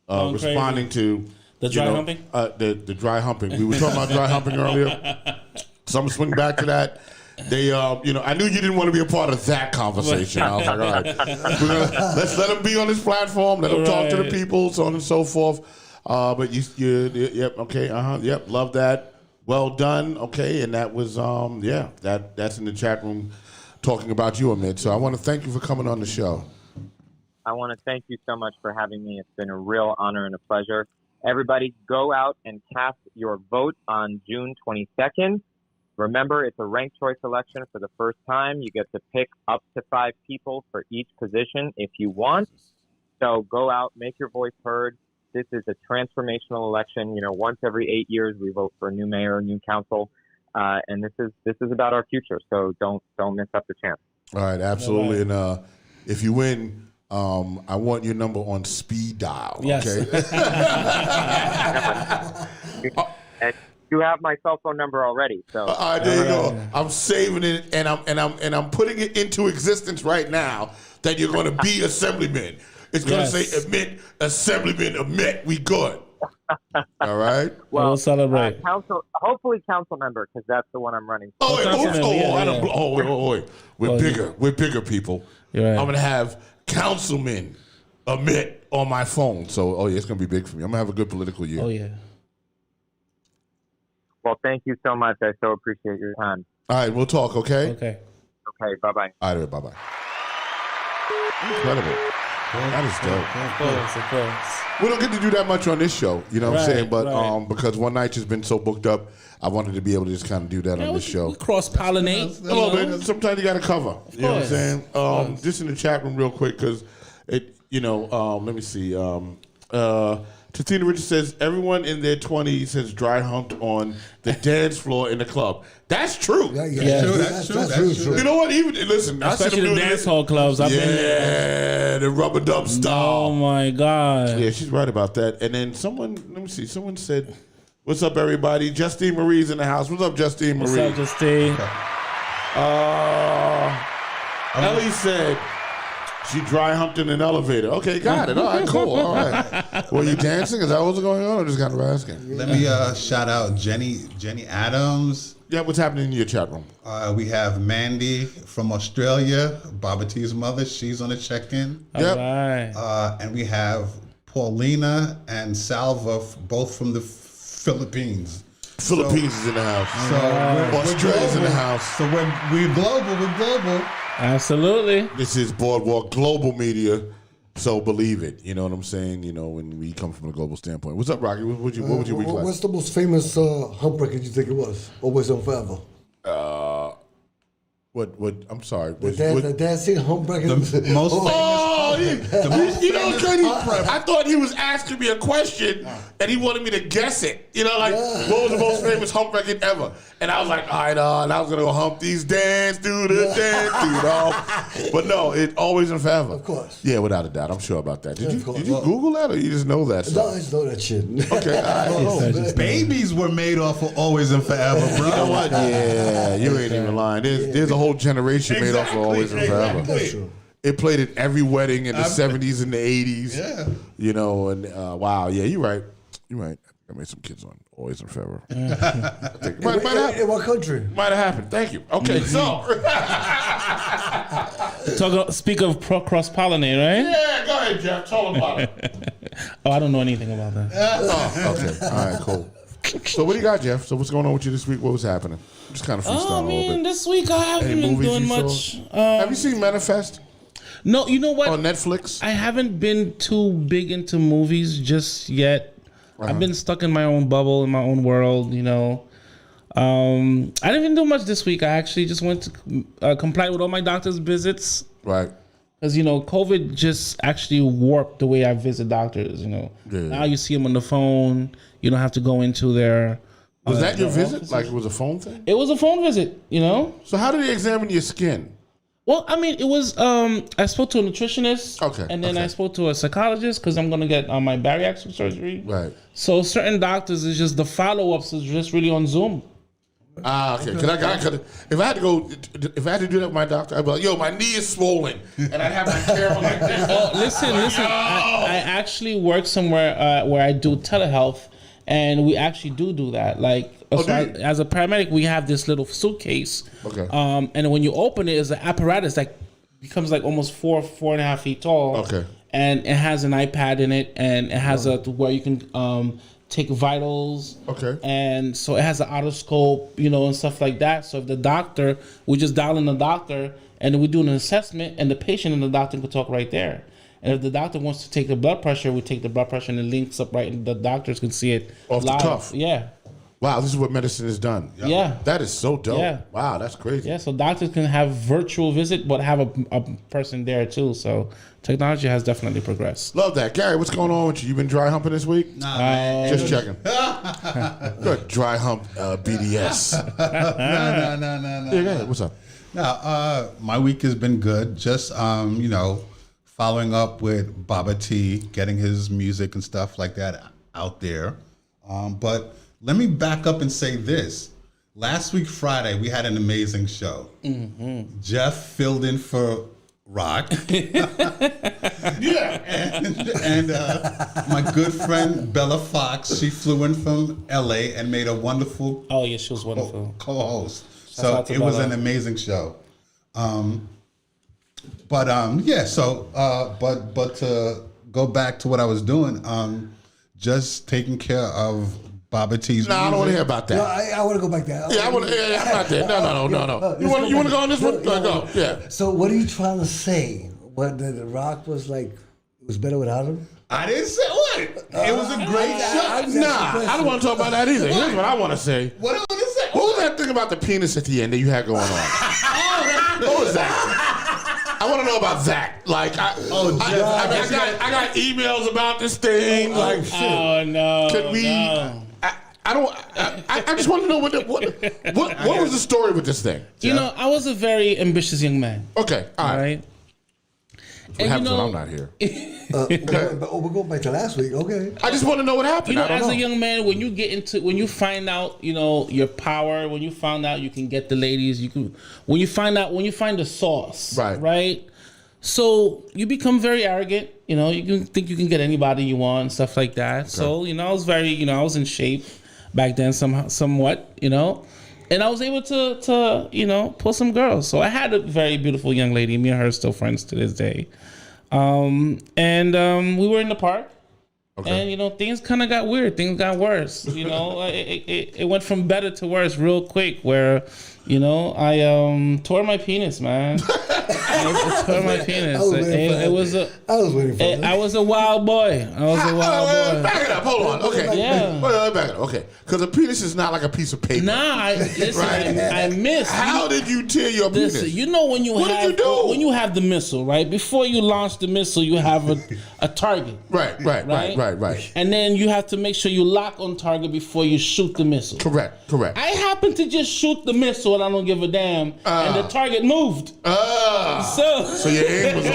responding to the dry humping. The dry humping. We were talking about dry humping earlier, so I'm gonna swing back to that. They, I knew you didn't want to be a part of that conversation. I was like, all right, let's let them be on this platform. Let them talk to the people, so on and so forth. But yep, okay, yep, love that. Well done, okay, and that was, that's in the chat room talking about you, Amit. So I want to thank you for coming on the show. I want to thank you so much for having me. It's been a real honor and a pleasure. Everybody, go out and cast your vote on June 22nd. Remember, it's a ranked choice election for the first time. You get to pick up to 5 people for each position if you want. So go out, make your voice heard. This is a transformational election. Once every 8 years, we vote for a new mayor, new council, and this is about our future. So don't miss up the chance. All right, absolutely. And if you win, I want your number on speed dial. Yes. Okay. And you have my cell phone number already, so All right, there you go. I'm saving it, and I'm putting it into existence right now. That you're going to be assemblyman. It's going to say admit assemblyman admit. We good. All right. We'll celebrate. hopefully council member, because that's the one I'm running for. Wait. We're bigger. We're bigger people. Right. I'm going to have councilman admit on my phone. So, it's going to be big for me. I'm going to have a good political year. Oh, yeah. Well, thank you so much. I so appreciate your time. All right, we'll talk, okay? Okay, bye-bye. All right, bye-bye. Incredible. That is dope. Of course. We don't get to do that much on this show, you know what I'm saying? But because one night has been so booked up, I wanted to be able to just kind of do that on this show. We cross-pollinate. A little bit. Sometimes you got to cover. You know what I'm saying? Just in the chat room real quick, because let me see. Tatina Richards says, everyone in their 20s has dry humped on the dance floor in the club. That's true. Yeah. That's true. You know what? Even listen, especially the dance hall clubs. I've been there. The rubber dub style. Oh my God. Yeah, she's right about that. And then someone said, "What's up, everybody? Justine Marie's in the house. What's up, Justine Marie? What's up, Justine? Ellie said she dry humped in an elevator. Okay, got it. All right, cool. All right. Were you dancing? Is that what's going on? Or just kind of asking? Let me shout out Jenny Adams. Yeah, what's happening in your chat room? We have Mandy from Australia, Baba T's mother. She's on the check-in. Yep. Right. And we have Paulina and Salva, both from the Philippines. Philippines is in the house. So Australia's in the house. So we're global. We're global. Absolutely. This is Boardwalk Global Media, so believe it. You know what I'm saying? You know, when we come from a global standpoint. What's up, Rocky? What would you week like? What's the most famous hump record you think it was? Always on Forever. What? I'm sorry. The dancing hump record. The most famous. You know, crazy. I thought he was asking me a question and he wanted me to guess it. You know, like what was the most famous hump record ever? And I was like, all right, and I was gonna go hump these dance, do the dance, do. But no, it always and forever. Of course. Yeah, without a doubt. I'm sure about that. Did you Well, Google that or you just know that No, stuff? I just know that shit. Okay, all right. Babies were made off of Always and Forever, bro. You know what? Yeah, you ain't even lying. There's a whole generation made off of Always and Forever. That's true. It played at every wedding in the 70s and the 80s. Yeah. You know, and wow, yeah, you're right. You're right. I made some kids on Always and Forever. Might happen. In what country? Might have happened. Thank you. Okay, so. Speak of cross-pollinate, right? Yeah, go ahead, Jeff. Tell them about it. Oh, I don't know anything about that. Oh, okay. All right, cool. So what do you got, Jeff? So what's going on with you this week? What was happening? Just kind of freestyle a little bit. This week I haven't Any been movies doing you saw? much. Have you seen Manifest No, you know what? on Netflix? I haven't been too big into movies just yet. I've been stuck in my own bubble, in my own world, you know. I didn't even do much this week. I actually just went to comply with all my doctor's visits. Right. Because, you know, COVID just actually warped the way I visit doctors, you know. Yeah. Now you see them on the phone. You don't have to go into their... Was that your visit? offices. Like it was a phone thing? It was a phone visit, you know. So how did they examine your skin? Well, I mean, it was, I spoke to a nutritionist. Okay, And then okay. I spoke to a psychologist because I'm going to get my bariatric surgery. Right. So certain doctors, it's just the follow-ups is just really on Zoom. Ah, okay. If I had to do that with my doctor, I'd be like, yo, my knee is swollen. And I'd have my camera like this. Oh, listen. I actually work somewhere where I do telehealth, and we actually do that. Like, Oh, so do you? as a paramedic, we have this little suitcase. Okay. And when you open it, it's an apparatus that becomes like almost 4.5 feet tall. Okay. And it has an iPad in it, and it has where you can take vitals. Okay. And so it has an otoscope, you know, and stuff like that. So if the doctor, we just dial in the doctor, and we do an assessment, and the patient and the doctor can talk right there. And if the doctor wants to take the blood pressure, we take the blood pressure, and it links up right, and the doctors can see it Off the live. cuff. Yeah. Wow, this is what medicine has done. Yeah. That is so dope. Yeah. Wow, that's crazy. Yeah, so doctors can have virtual visit, but have a person there too. So technology has definitely progressed. Love that. Gary, what's going on with you? You been dry humping this week? Nah, man. Just checking. Good. Dry hump BDS. No. Yeah, go ahead. What's up? Now, my week has been good. Just, following up with Baba T, getting his music and stuff like that out there. But let me back up and say this. Last week, Friday, we had an amazing show. Mm-hmm. Jeff filled in for Rock. Yeah. And my good friend Bella Fox, she flew in from LA and made a wonderful Oh yeah, she was wonderful. co-host. Shout So out to it was Bella. an amazing show. But to go back to what I was doing, just taking care of Baba T's No, I don't want to hear about that. No, I want to go back there. Yeah, I'm not there. No. You want to go on this one? Go. Yeah. So what are you trying to say? What the Rock was like? It was better without him. I didn't say what. It was a great show. Nah, I don't want to talk about that either. Here's what I want to say. What do I want to say? What was that thing about the penis at the end that you had going on? What was that? I want to know about that. Like, I got emails about this thing. Like, shit. Oh no! Could we? No. I just want to know what was the story with this thing? You know, I was a very ambitious young man. Okay, all right. Right. What happens when I'm not here? We'll go back to last week. Okay. I just want to know what happened. You know, I don't as know. a young man, when you find out, you know, your power, when you find out you can get the ladies, when you find the sauce, right? So you become very arrogant. You know, you can think you can get anybody you want and stuff like that. Okay. So, you know, I was I was in shape back then somewhat, you know, and I was able to, you know, pull some girls. So I had a very beautiful young lady. Me and her are still friends to this day. We were in the park. Okay. And, you know, things kind of got weird. Things got worse. You know, it went from better to worse real quick where, you know, I tore my penis, man. I tore my penis. I was waiting for it. I was a wild boy. Back it up. Hold on. Okay. Yeah. Wait, back it up. Okay. Because a penis is not like a piece of paper. Nah, I missed. How did you tear your penis? Listen, you know when you when you have the missile, right? Before you launch the missile, you have a target. Right. And then you have to make sure you lock on target before you shoot the missile. Correct. I happened to just shoot the missile and I don't give a damn. And the target moved. So your aim was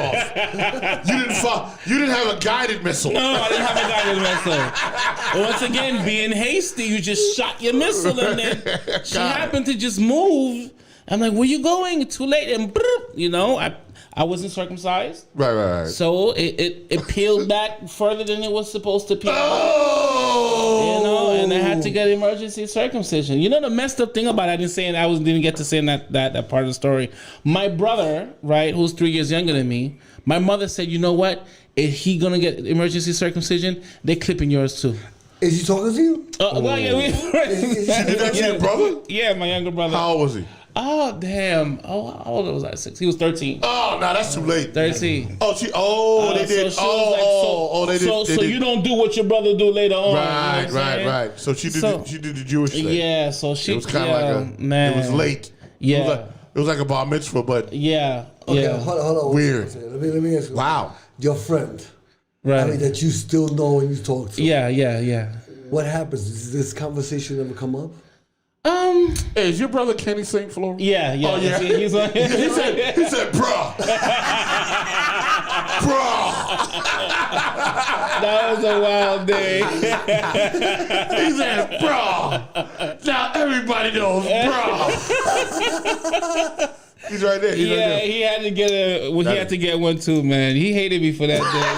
off. You didn't have a guided missile. No, I didn't have a guided missile. Once again, being hasty, you just shot your missile and then she happened to just move. I'm like, where you going? Too late. And you know, I wasn't circumcised. Right. So it peeled back further than it was supposed to peel. Oh! You know, and I had to get emergency circumcision. You know the messed up thing about it, didn't get to say that part of the story. My brother, right, who's 3 years younger than me, my mother said, you know what? If he gonna get emergency circumcision, they clipping yours too. Is he talking to you? Well, yeah, Is that your brother? Yeah, my younger brother. How old was he? Oh, damn. Oh, how old was I? 6. He was 13. Oh, no, that's too late. 13. They did. They did. So you don't do what your brother do later on. Right. So she did the Jewish thing. Yeah, so she. It was kind of man. It was late. Yeah. It was like a bar mitzvah, but. Yeah. Okay, yeah. hold on. Weird. Let me ask you. Wow. Your friend. Right. I mean, that you still know and you talk to. Yeah. What happens? Does this conversation ever come up? Hey, is your brother Kenny St. Fleur? Yeah. Oh, yeah. He's like, he said, bro. That was a wild day. He said, bro. Now everybody knows, bro. He's right there. He had to get he had to get one too, man. He hated me for that day.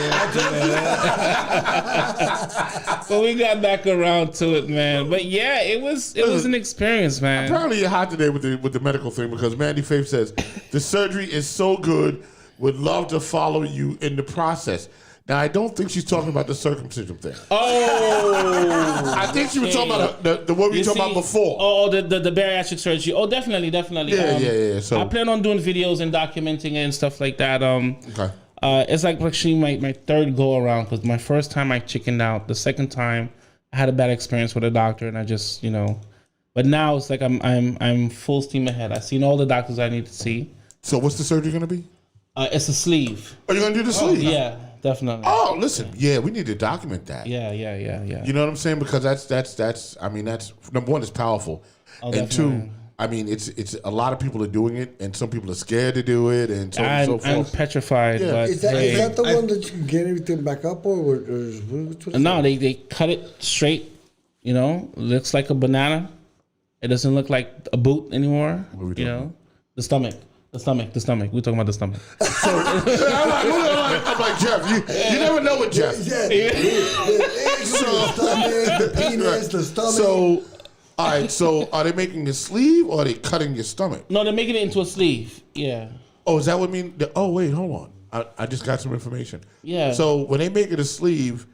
But we got back around to it, man. But yeah, it was an experience, man. Apparently you're hot today with the medical thing because Mandy Faith says the surgery is so good. Would love to follow you in the process. Now, I don't think she's talking about the circumcision thing. Oh. I think she was talking about the what we were talking about before. Oh, the bariatric surgery. Oh, definitely. Yeah. So I plan on doing videos and documenting it and stuff like that. Okay. It's like actually my third go around because my first time I chickened out. The second time I had a bad experience with a doctor and I just, you know. But now it's like I'm full steam ahead. I've seen all the doctors I need to see. So what's the surgery going to be? It's a sleeve. Are you going to do the sleeve? Yeah. Definitely. Oh, listen. Yeah, we need to document that. Yeah. You know what I'm saying? Because that's. I mean, that's number one. It's powerful, and definitely. I mean, it's a lot of people are doing it, and some people are scared to do it, and so on and so I'm forth. petrified. Yeah. But Is that the one that you can get everything back up, or which one is no, that? they cut it straight. You know, looks like a banana. It doesn't look like a boot anymore. What are we You talking know, the stomach. We're talking about the stomach. I'm like Jeff. You never know with Jeff. Yeah, the penis, the stomach. So, all right. So, are they making the sleeve or are they cutting your stomach? No, they're making it into a sleeve. Yeah. Oh, is that what mean? Oh, wait, hold on. I just got some information. Yeah. So when they make it a sleeve,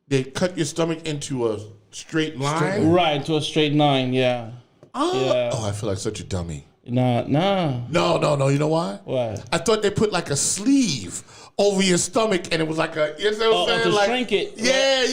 they cut your stomach into a straight line. Right, to a straight line. Yeah. Yeah. Oh, I feel like such a dummy. Nah. No. You know why? What? I thought they put like a sleeve over your stomach, and it was like a. You know what I'm saying? To Like, shrink it. Yeah.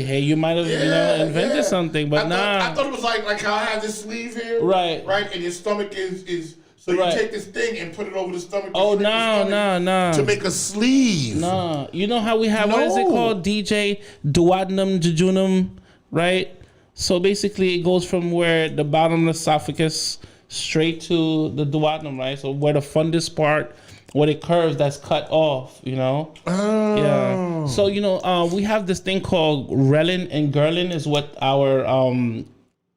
Hey, you might have invented something, but I thought it was like how I have this sleeve here. Right. And your stomach is. So you Right. take this thing and put it over the stomach. Oh, to shrink the stomach no. To make a sleeve. No, you know how we have what is it No. called? DJ duodenum jejunum, right? So basically, it goes from where the bottom of the esophagus straight to the duodenum, right? So where the fundus part, where it curves, that's cut off. You know. Oh. Yeah. So we have this thing called ghrelin, and ghrelin is what our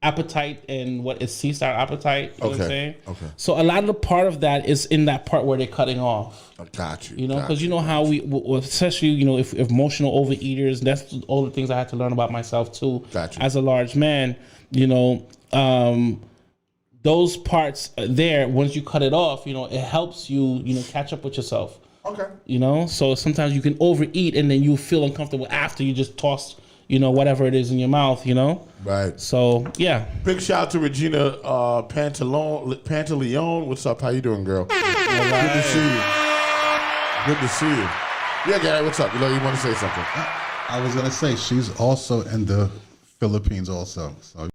appetite and what is ceased our appetite. You know what I'm saying? Okay. So a lot of the part of that is in that part where they're cutting off. I got you. You know, because you know how we, especially if emotional overeaters, that's all the things I had to learn about myself too. Gotcha. As a large man, those parts there, once you cut it off, it helps you, catch up with yourself. Okay. So sometimes you can overeat and then you feel uncomfortable after you just toss, whatever it is in your mouth, Right. So, yeah. Big shout out to Regina Pantaleon. What's up? How you doing, girl? Good to see you. Good to see you. Yeah, Gary, what's up? You want to say something? I was gonna say she's also in the Philippines also. So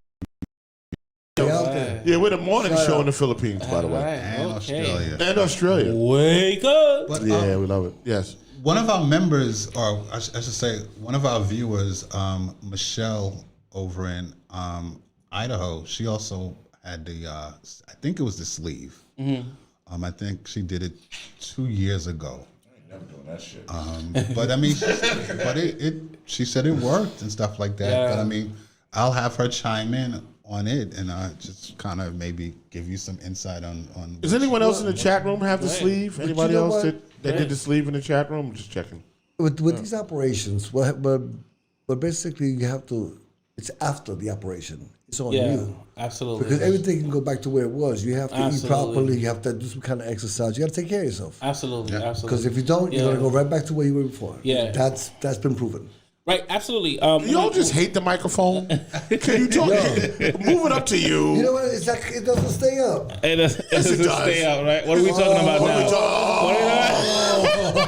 Yeah, we're the morning show in the Philippines, by the way. and Australia. And Australia. Wake up. But, Yeah, we love it. Yes. one of our members, or I should say, one of our viewers, Michelle over in Idaho, she also had the, I think it was the sleeve. I think she did it 2 years ago. I ain't never doing that shit. But I mean, she said it worked and stuff like that. Yeah. But I mean, I'll have her chime in on it and just kind of maybe give you some insight on. Does anyone else in the chat room have the sleeve? Anybody you know else what? that did the sleeve in the chat room? I'm just checking. With these operations, but basically you have to. It's after the operation. It's on Yeah, you. absolutely. Because everything can go back to where it was. You have to eat Absolutely. properly. You have to do some kind of exercise. You got to take care of yourself. Absolutely. Because if you don't, you're gonna go right back to where you were before. Yeah. That's been proven. Right, absolutely. Y'all just hate the microphone. Can you talk? Move it up to you. You know what? It's like it doesn't stay up. It doesn't it does. stay out, right? What are we talking about What now? are we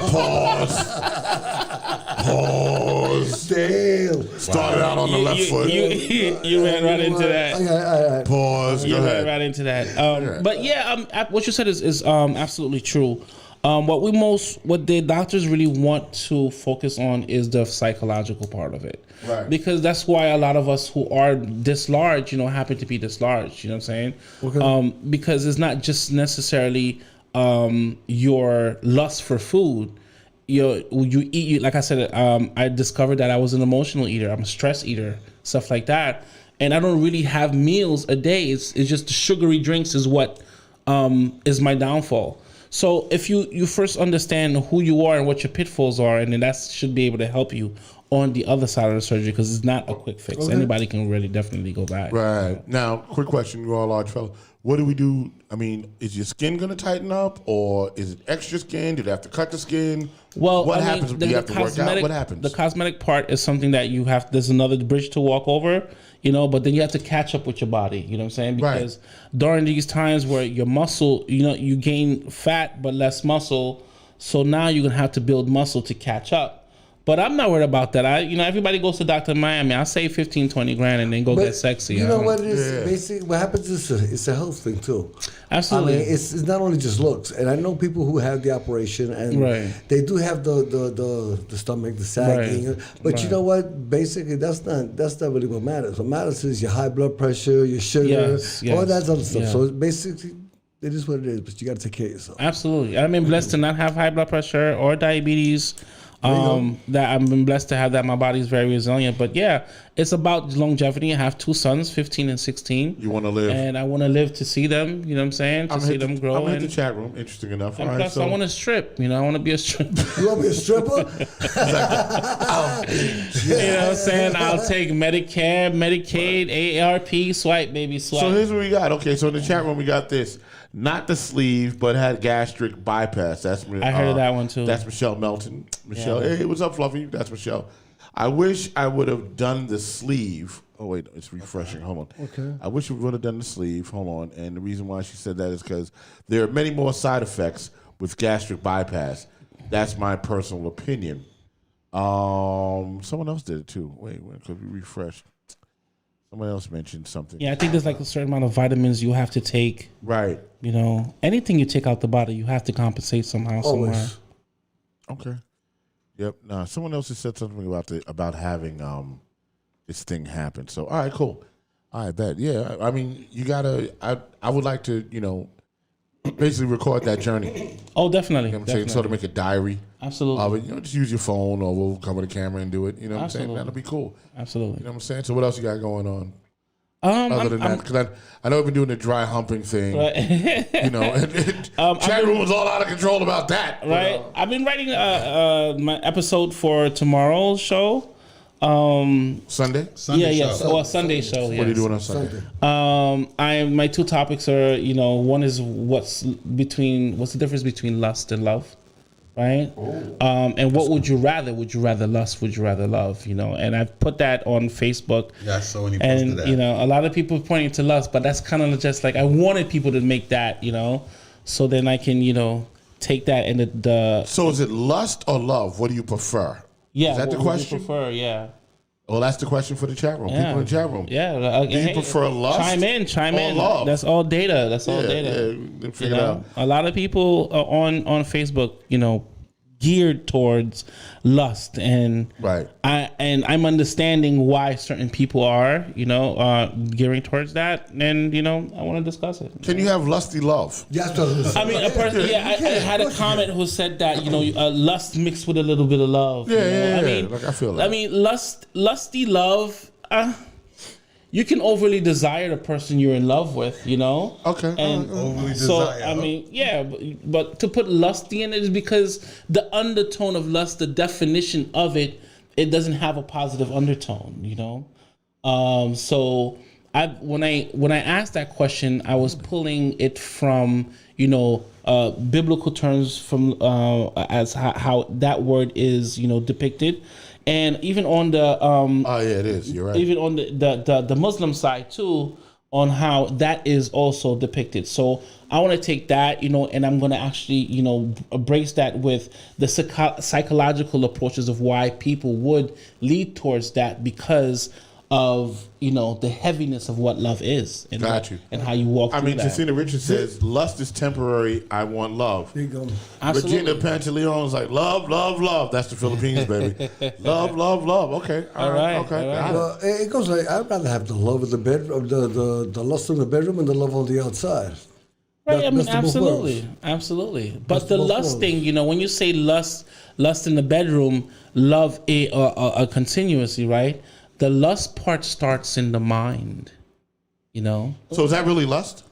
Pause. Damn. Started out on the left foot. You ran right into that. Okay. Pause. You Go ran ahead. right into that. But yeah, what you said is absolutely true. What the doctors really want to focus on is the psychological part of it. Right. Because that's why a lot of us who are this large, happen to be this large. You know what I'm saying? Okay. Because it's not just necessarily your lust for food. You eat. Like I said, I discovered that I was an emotional eater. I'm a stress eater, stuff like that. And I don't really have meals a day. It's just the sugary drinks is what is my downfall. So if you first understand who you are and what your pitfalls are, and then that should be able to help you on the other side of the surgery, because it's not a quick fix. Anybody can really definitely go back. Right. Now, quick question. You're all a large fella. What do we do? I mean, is your skin going to tighten up, or is it extra skin? Do they have to cut the skin? Well, what happens when you have to work out? What happens? The cosmetic part is something that you have. There's another bridge to walk over, but then you have to catch up with your body. You know what I'm saying? Because during these times where your muscle, you gain fat but less muscle, so now you're gonna have to build muscle to catch up. But I'm not worried about that. Everybody goes to Dr. Miami. I'll save 15, 20 grand and then go get sexy. You know what it is? Basically, what happens is it's a health thing too. Absolutely. I mean, it's not only just looks. And I know people who have the operation and they do have the stomach, the sagging. Right. But you know what? Basically, that's not really what matters. What matters is your high blood pressure, your sugar, all that other stuff. So basically, it is what it is. But you got to take care of yourself. Absolutely. I've been blessed to not have high blood pressure or diabetes. That I've been blessed to have that. My body's very resilient. But yeah, it's about longevity. I have 2 sons, 15 and 16. You want to live. And I want to live to see them, you know what I'm saying? To see them grow. I'm in the chat room. Interesting enough. And plus, I want to strip. I want to be a stripper. You want to be a stripper? You know what I'm saying? I'll take Medicare, Medicaid, AARP, swipe, baby, swipe. So here's what we got. Okay, so in the chat room, we got this. Not the sleeve, but had gastric bypass. That's I heard of that one too. That's Michelle Melton. Michelle, hey, what's up, Fluffy? That's Michelle. I wish I would have done the sleeve. Oh wait, it's refreshing. Hold on. Okay. I wish we would have done the sleeve. Hold on. And the reason why she said that is because there are many more side effects with gastric bypass. That's my personal opinion. Someone else did it too. Wait, could we refresh? Someone else mentioned something. Yeah, I think there's like a certain amount of vitamins you have to take. Right. Anything you take out the body, you have to compensate somehow, somewhere. Okay. Yep. Nah, someone else has said something about having this thing happen. So, all right, cool. I bet. Yeah. I mean, you gotta. I would like to, basically record that journey. Oh, definitely. You know what I'm saying? Sort of make a diary. Absolutely. Just use your phone, or we'll come with a camera and do it. You know what I'm saying? That'll be cool. Absolutely. You know what I'm saying? So, what else you got going on? Other than that, because I know we've been doing the dry humping thing. Right. Chat room was all out of control about that. Right. I've been writing my episode for tomorrow's show. Sunday? Sunday show. What are you doing on Sunday? My 2 topics are, one is what's the difference between lust and love, right? And what would you rather? Would you rather lust? Would you rather love? And I've put that on Facebook. Yeah, so when you posted that. A lot of people pointing to lust, but that's kind of just like I wanted people to make that, so then I can, take that and the. So is it lust or love? What do you prefer? Yeah, is that the question? Prefer, yeah. Well, that's the question for the chat room. Yeah. People in the chat room. Yeah. Do you prefer lust? Chime in. Love? That's all data. Yeah, figure it out. A lot of people on Facebook, geared towards lust, and right. I'm understanding why certain people are, gearing towards that, and I want to discuss it. Can you have lusty love? Yes, I mean, a person. I had a comment who said that lust mixed with a little bit of love. Yeah. I mean, I feel that. I mean, lusty love. You can overly desire the person you're in love with, Okay. And overly so, desire. I mean, yeah, but to put lusty in it is because the undertone of lust, the definition of it, it doesn't have a positive undertone, So when I asked that question, I was pulling it from, biblical terms from as how that word is, depicted. And even on the it is. You're right. Even on the Muslim side too, on how that is also depicted. So I want to take that, and I'm going to actually, embrace that with the psychological approaches of why people would lead towards that because of the heaviness of what love is, and and how you walk. I mean, that. Justina Richards says, "Lust is temporary. I want love." There you go. Regina Pantaleon's like, "Love, love, love." That's the Philippines, baby. Love, love, love. Okay, all right. Okay, all right. Well, it goes like I'd rather have the love of the bedroom, the lust in the bedroom, and the love on the outside. Right, I mean, absolutely. But the lust thing, when you say lust in the bedroom, love continuously, right? The lust part starts in the mind, So is that really lust?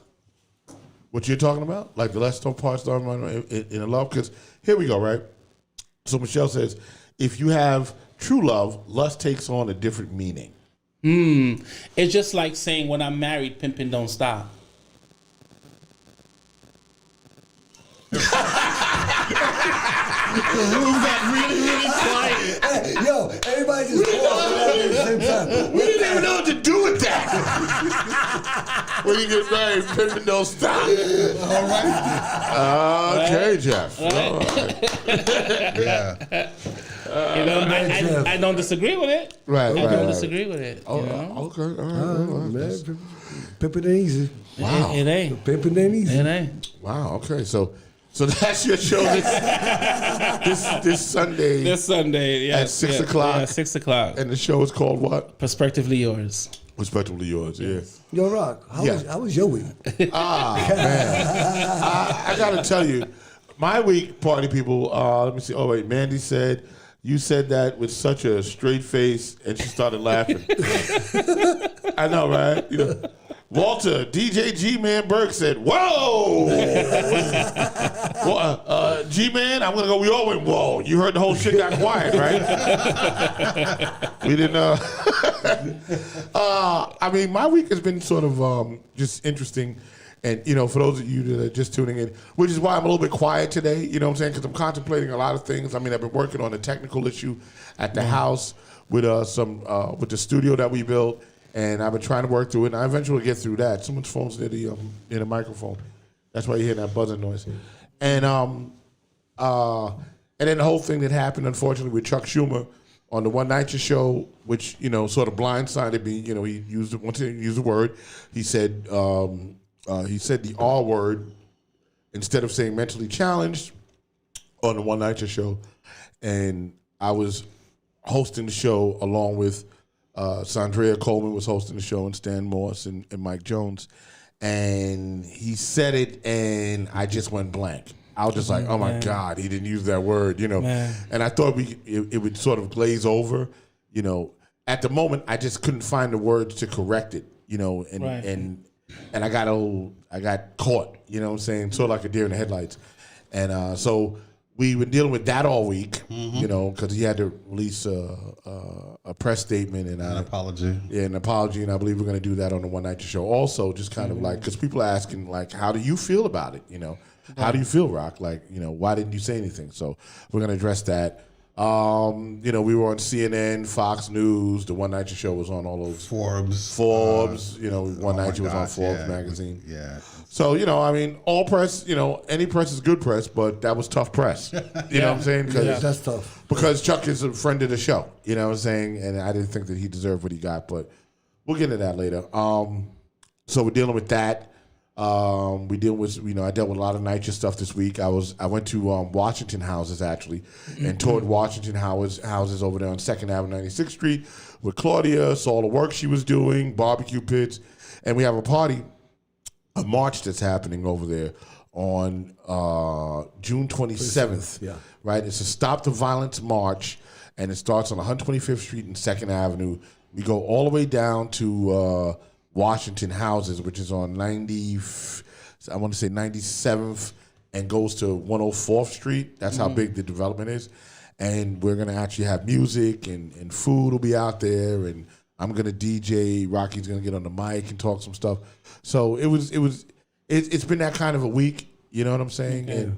What you're talking about? Like the lust part starts in a love? Because here we go, right? So Michelle says, if you have true love, lust takes on a different meaning. It's just like saying when I'm married, pimping don't stop. Who's that really, really quiet? Hey, yo, everybody just paused at the same time. We didn't even know what to do with that. When you get married, pimping don't stop. All right. Okay, Jeff. Right. All right. Yeah. You know, I don't disagree with it. Right, I right, don't right. disagree with it. Oh, You know? okay, all right. Man, pimping ain't easy. Wow. It ain't. Pimping ain't easy. It ain't. Wow. Okay. So that's your show this Sunday. This Sunday, yeah, At 6 o'clock. Yeah, 6 o'clock. And the show is called what? Prospectively Yours. Respectively Yours. Yeah. Yo, Rock, how was your week? Man, I got to tell you, my week, party people. Let me see. Oh wait, Mandy said you said that with such a straight face, and she started laughing. I know, right? You know. Walter, DJ G-Man Burke said, whoa! Well, G-Man, I'm going to go, we all went, whoa. You heard the whole shit got quiet, right? We didn't, I mean, my week has been sort of just interesting. And, you know, for those of you that are just tuning in, which is why I'm a little bit quiet today, you know what I'm saying? Because I'm contemplating a lot of things. I mean, I've been working on a technical issue at the house with with the studio that we built. And I've been trying to work through it, and I eventually get through that. Someone's phone's near the microphone. That's why you hear that buzzing noise. And then the whole thing that happened, unfortunately, with Chuck Schumer on the One Night Show, which, you know, sort of blindsided me. You know, he used the word. He said the R word instead of saying mentally challenged on the One Night Show. And I was hosting the show along with Sandrea Coleman was hosting the show, and Stan Morse and Mike Jones. And he said it, and I just went blank. I was just like, oh, my God, he didn't use that word, you know. Man. And I thought it would sort of glaze over, you know. At the moment, I just couldn't find the words to correct it, you know. And I got caught, you know what I'm saying, sort of like a deer in the headlights. And so we were dealing with that all week, you know, because he had to release a press statement and an apology. Yeah, an apology, and I believe we're going to do that on the One Night Show. Also, just kind of like, because people are asking, like, how do you feel about it? You know, how do you feel, Rock? Like, you know, why didn't you say anything? So we're going to address that. You know, we were on CNN, Fox News. The One Night Show was on all those Forbes. You know, One Night was on Forbes magazine. Yeah. So, you know, I mean, all press, you know, any press is good press, but that was tough press. You know what I'm saying? Yeah, that's tough. Because Chuck is a friend of the show, you know what I'm saying? And I didn't think that he deserved what he got, but we'll get into that later. So we're dealing with that. We deal with, you know, I dealt with a lot of NYCHA stuff this week. I went to Washington Houses, actually, and toured Washington houses over there on 2nd Avenue, 96th Street with Claudia, saw all the work she was doing, barbecue pits, and we have a march that's happening over there on June 27th. Yeah. Right? It's a Stop the Violence March, and it starts on 125th Street and 2nd Avenue. We go all the way down to Washington Houses, which is on 97th and goes to 104th Street. That's how big the development is. And we're going to actually have music and food will be out there, and I'm going to DJ. Rocky's going to get on the mic and talk some stuff. So it's been that kind of a week, you know what I'm saying? Okay.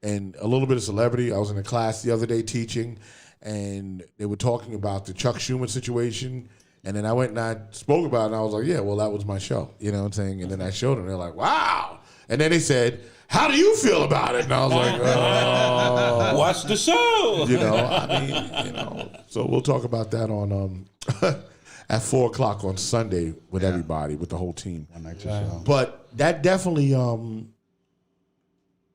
And a little bit of celebrity. I was in a class the other day teaching, and they were talking about the Chuck Schumer situation. And then I went and I spoke about it, and I was like, yeah, well, that was my show, you know what I'm saying? And then I showed them. They're like, wow. And then they said, how do you feel about it? And I was like, oh. Watch the show. You know, I mean, you know. So we'll talk about that on at 4 o'clock on Sunday with everybody, with the whole team. But that definitely,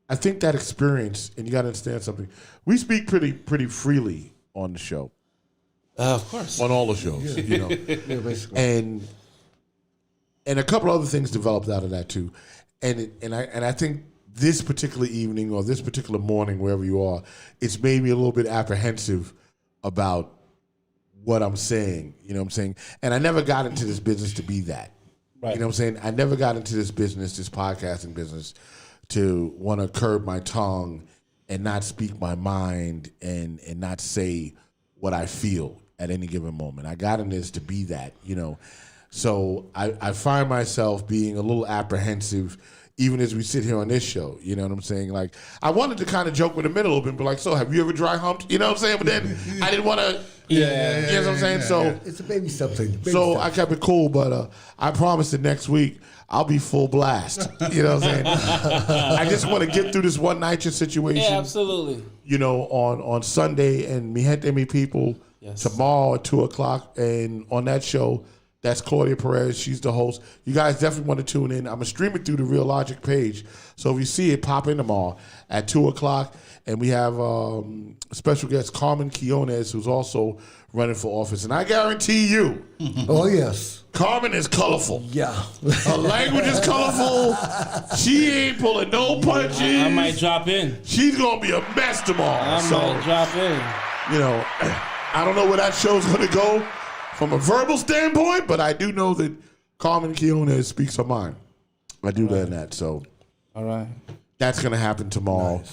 I think that experience, and you got to understand something. We speak pretty freely on the show. Of course. On all the shows, you know. Yeah, basically. And a couple other things developed out of that too. And I think this particular evening or this particular morning, wherever you are, it's made me a little bit apprehensive about what I'm saying, you know what I'm saying? And I never got into this business to be that. Right. You know what I'm saying? I never got into this business, this podcasting business, to want to curb my tongue and not speak my mind and not say what I feel at any given moment. I got in this to be that, you know. So I find myself being a little apprehensive even as we sit here on this show, you know what I'm saying? Like, I wanted to kind of joke with him a little bit, but like, so have you ever dry humped? You know what I'm saying? But then I didn't want to, you know what I'm saying? So it's a baby step thing. I kept it cool, but I promise that next week I'll be full blast. You know what I'm saying? I just want to get through this One Night situation. Yeah, absolutely. on Sunday and Mi Gente Mi People tomorrow at 2:00. And on that show, that's Claudia Perez. She's the host. You guys definitely want to tune in. I'm going to stream it through the Real Logic page. So if you see it, pop in tomorrow at 2:00. And we have special guest Carmen Quiones, who's also running for office. And I guarantee you, oh yes, Carmen is colorful. Yeah, her language is colorful. She ain't pulling no punches. I might drop in. She's gonna be a mess tomorrow. I might drop in. I don't know where that show's gonna go from a verbal standpoint, but I do know that Carmen Quiones speaks her mind. I do learn that. So, all right, that's gonna happen tomorrow.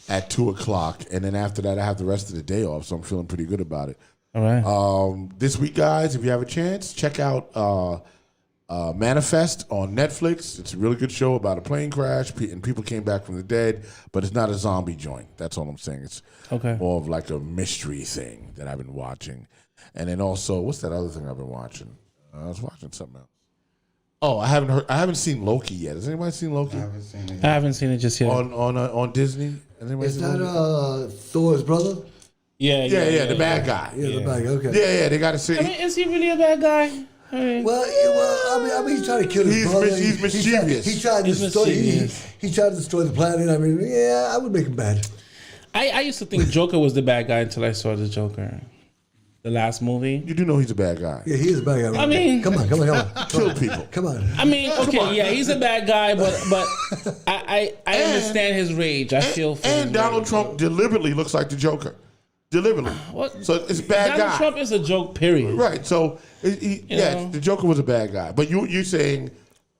At 2:00, and then after that, I have the rest of the day off, so I'm feeling pretty good about it. All right. This week, guys, if you have a chance, check out Manifest on Netflix. It's a really good show about a plane crash, and people came back from the dead, but it's not a zombie joint. That's all I'm saying. It's more of like a mystery thing that I've been watching. And then also, what's that other thing I've been watching? I was watching something else. Oh, I haven't seen Loki yet. Has anybody seen Loki? I haven't seen it just yet. On Disney. Is that Thor's brother? Yeah, the bad guy. Yeah, the bad guy. Okay. Yeah, they got to see. I mean, is he really a bad guy? Well, he's trying to kill his brother. He's mischievous. He tried to destroy the planet. I mean, yeah, I would make him bad. I used to think Joker was the bad guy until I saw the Joker. The last movie. You do know he's a bad guy. Yeah, he is a bad guy. Right? I mean, come on. Kill people. Come on. I mean, okay, yeah, he's a bad guy, but I understand his rage. I feel for him. And Donald Trump deliberately looks like the Joker. Deliberately. What? So it's a bad guy. Donald Trump is a joke, period. Right. So the Joker was a bad guy, but you're saying,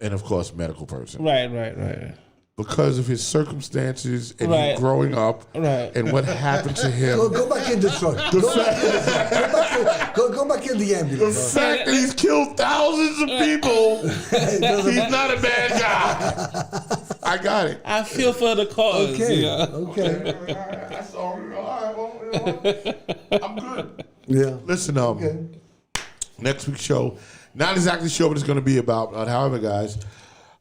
and of course, medical person. Right. Because of his circumstances and him growing up and what happened to him. Go back in the truck. Go back in the ambulance. The fact that he's killed thousands of people, he's not a bad guy. I got it. I feel for the cause. Okay. That's all right. I'm good. Yeah. Listen, next week's show, not exactly sure what it's going to be about. However, guys,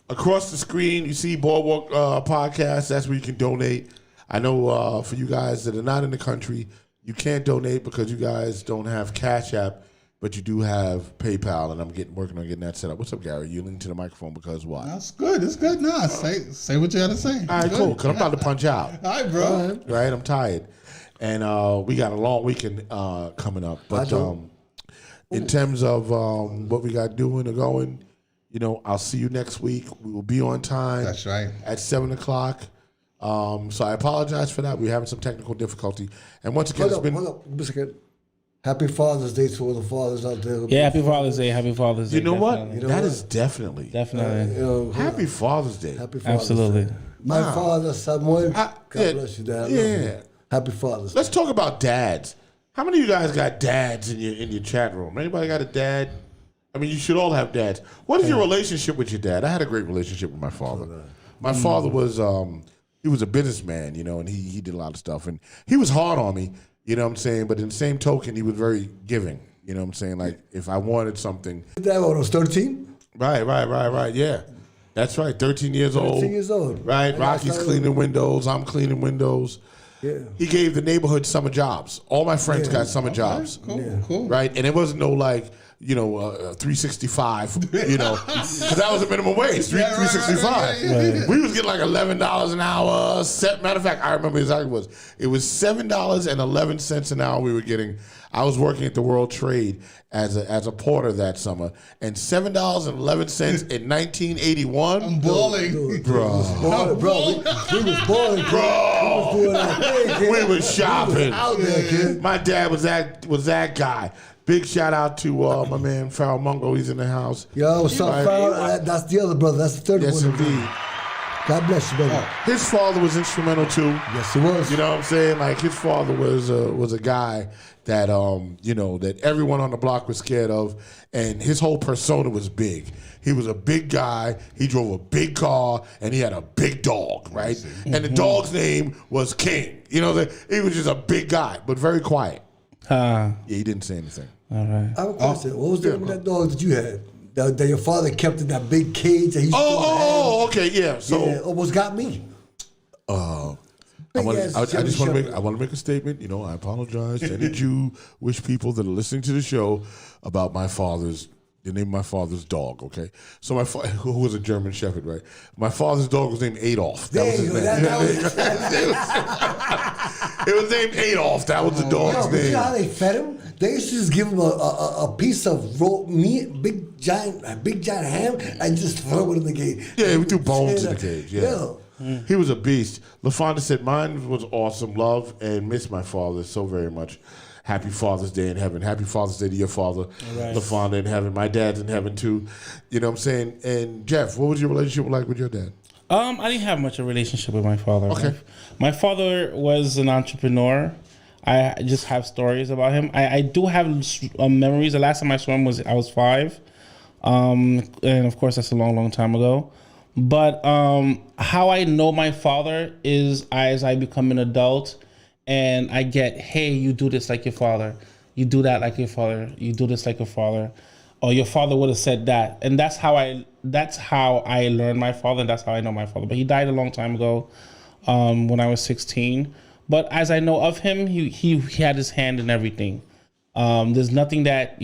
across the screen, you see Boardwalk Podcast. That's where you can donate. I know for you guys that are not in the country, you can't donate because you guys don't have Cash App, but you do have PayPal, and I'm working on getting that set up. What's up, Gary? You lean to the microphone because what? That's good. It's good. Nah, say what you got to say. All right, cool. Because I'm about to punch out. All right, bro. Right? I'm tired. And we got a long weekend coming up. But in terms of what we got doing or going, I'll see you next week. We will be on time. That's right. At 7:00. So I apologize for that. We're having some technical difficulty. And once again, hold up. Just a second. Happy Father's Day to all the fathers out there. Yeah, happy Father's Day. Happy Father's Day. You know what? That is definitely. Happy Father's Day. Happy Father's Absolutely. Day. My father, Samuel. God bless you, Dad. Yeah. Happy Father's Day. Let's talk about dads. How many of you guys got dads in your chat room? Anybody got a dad? I mean, you should all have dads. What is your relationship with your dad? I had a great relationship with my father. My father was he was a businessman, and he did a lot of stuff, and he was hard on me, you know what I'm saying? But in the same token, he was very giving, you know what I'm saying? Like if I wanted something. That when I was 13? Right. Yeah. That's right. 13 years old. 13 years old. Right. Rocky's cleaning windows. I'm cleaning windows. Yeah. He gave the neighborhood summer jobs. All my friends got summer jobs. Cool. Right. And it wasn't no like, 365, because that was a minimum wage, 365. Right. We was getting like $11 an hour. Matter of fact, I remember exactly what it was $7.11 an hour we were getting. I was working at the World Trade as a porter that summer, and $7.11 in 1981. I'm balling, bro. We was balling, bro. We was shopping. Out there, kid. My dad was that guy. Big shout out to my man Farrell Mungo. He's in the house. Yo, what's up, Farrell? That's the other brother. That's the third one. Yes, indeed. God bless you, brother. His father was instrumental too. Yes, he was. You know what I'm saying? Like his father was a guy that that everyone on the block was scared of, and his whole persona was big. He was a big guy. He drove a big car, and he had a big dog, right? And the dog's name was King. He was just a big guy, but very quiet. Yeah, he didn't say anything. All right. I have a question. What was the name of that dog that you had? That your father kept in that big cage that he used to okay, yeah. So almost got me. I just want to make a statement. You know, I apologize to any Jewish people that are listening to the show about the name of my father's dog. Okay, so who was a German Shepherd, right? My father's dog was named Adolf. That was his name. It was named Adolf. That was the dog's name. You know how they fed him? They used to just give him a piece of raw meat, big giant ham, and just throw it in the cage. Yeah, we threw bones in the cage. Yeah. He was a beast. LaFonda said, mine was awesome. Love and miss my father so very much. Happy Father's Day in heaven. Happy Father's Day to your father, right. LaFonda in heaven. My dad's in heaven too. You know what I'm saying? And Jeff, what was your relationship like with your dad? I didn't have much of a relationship with my father. Okay. My father was an entrepreneur. I just have stories about him. I do have memories. The last time I saw him I was 5. And of course, that's a long, long time ago. But how I know my father is as I become an adult and I get, hey, you do this like your father. You do that like your father. You do this like your father. Or your father would have said that. And that's how I learned my father, and that's how I know my father. But he died a long time ago when I was 16. But as I know of him, he had his hand in everything. There's nothing that,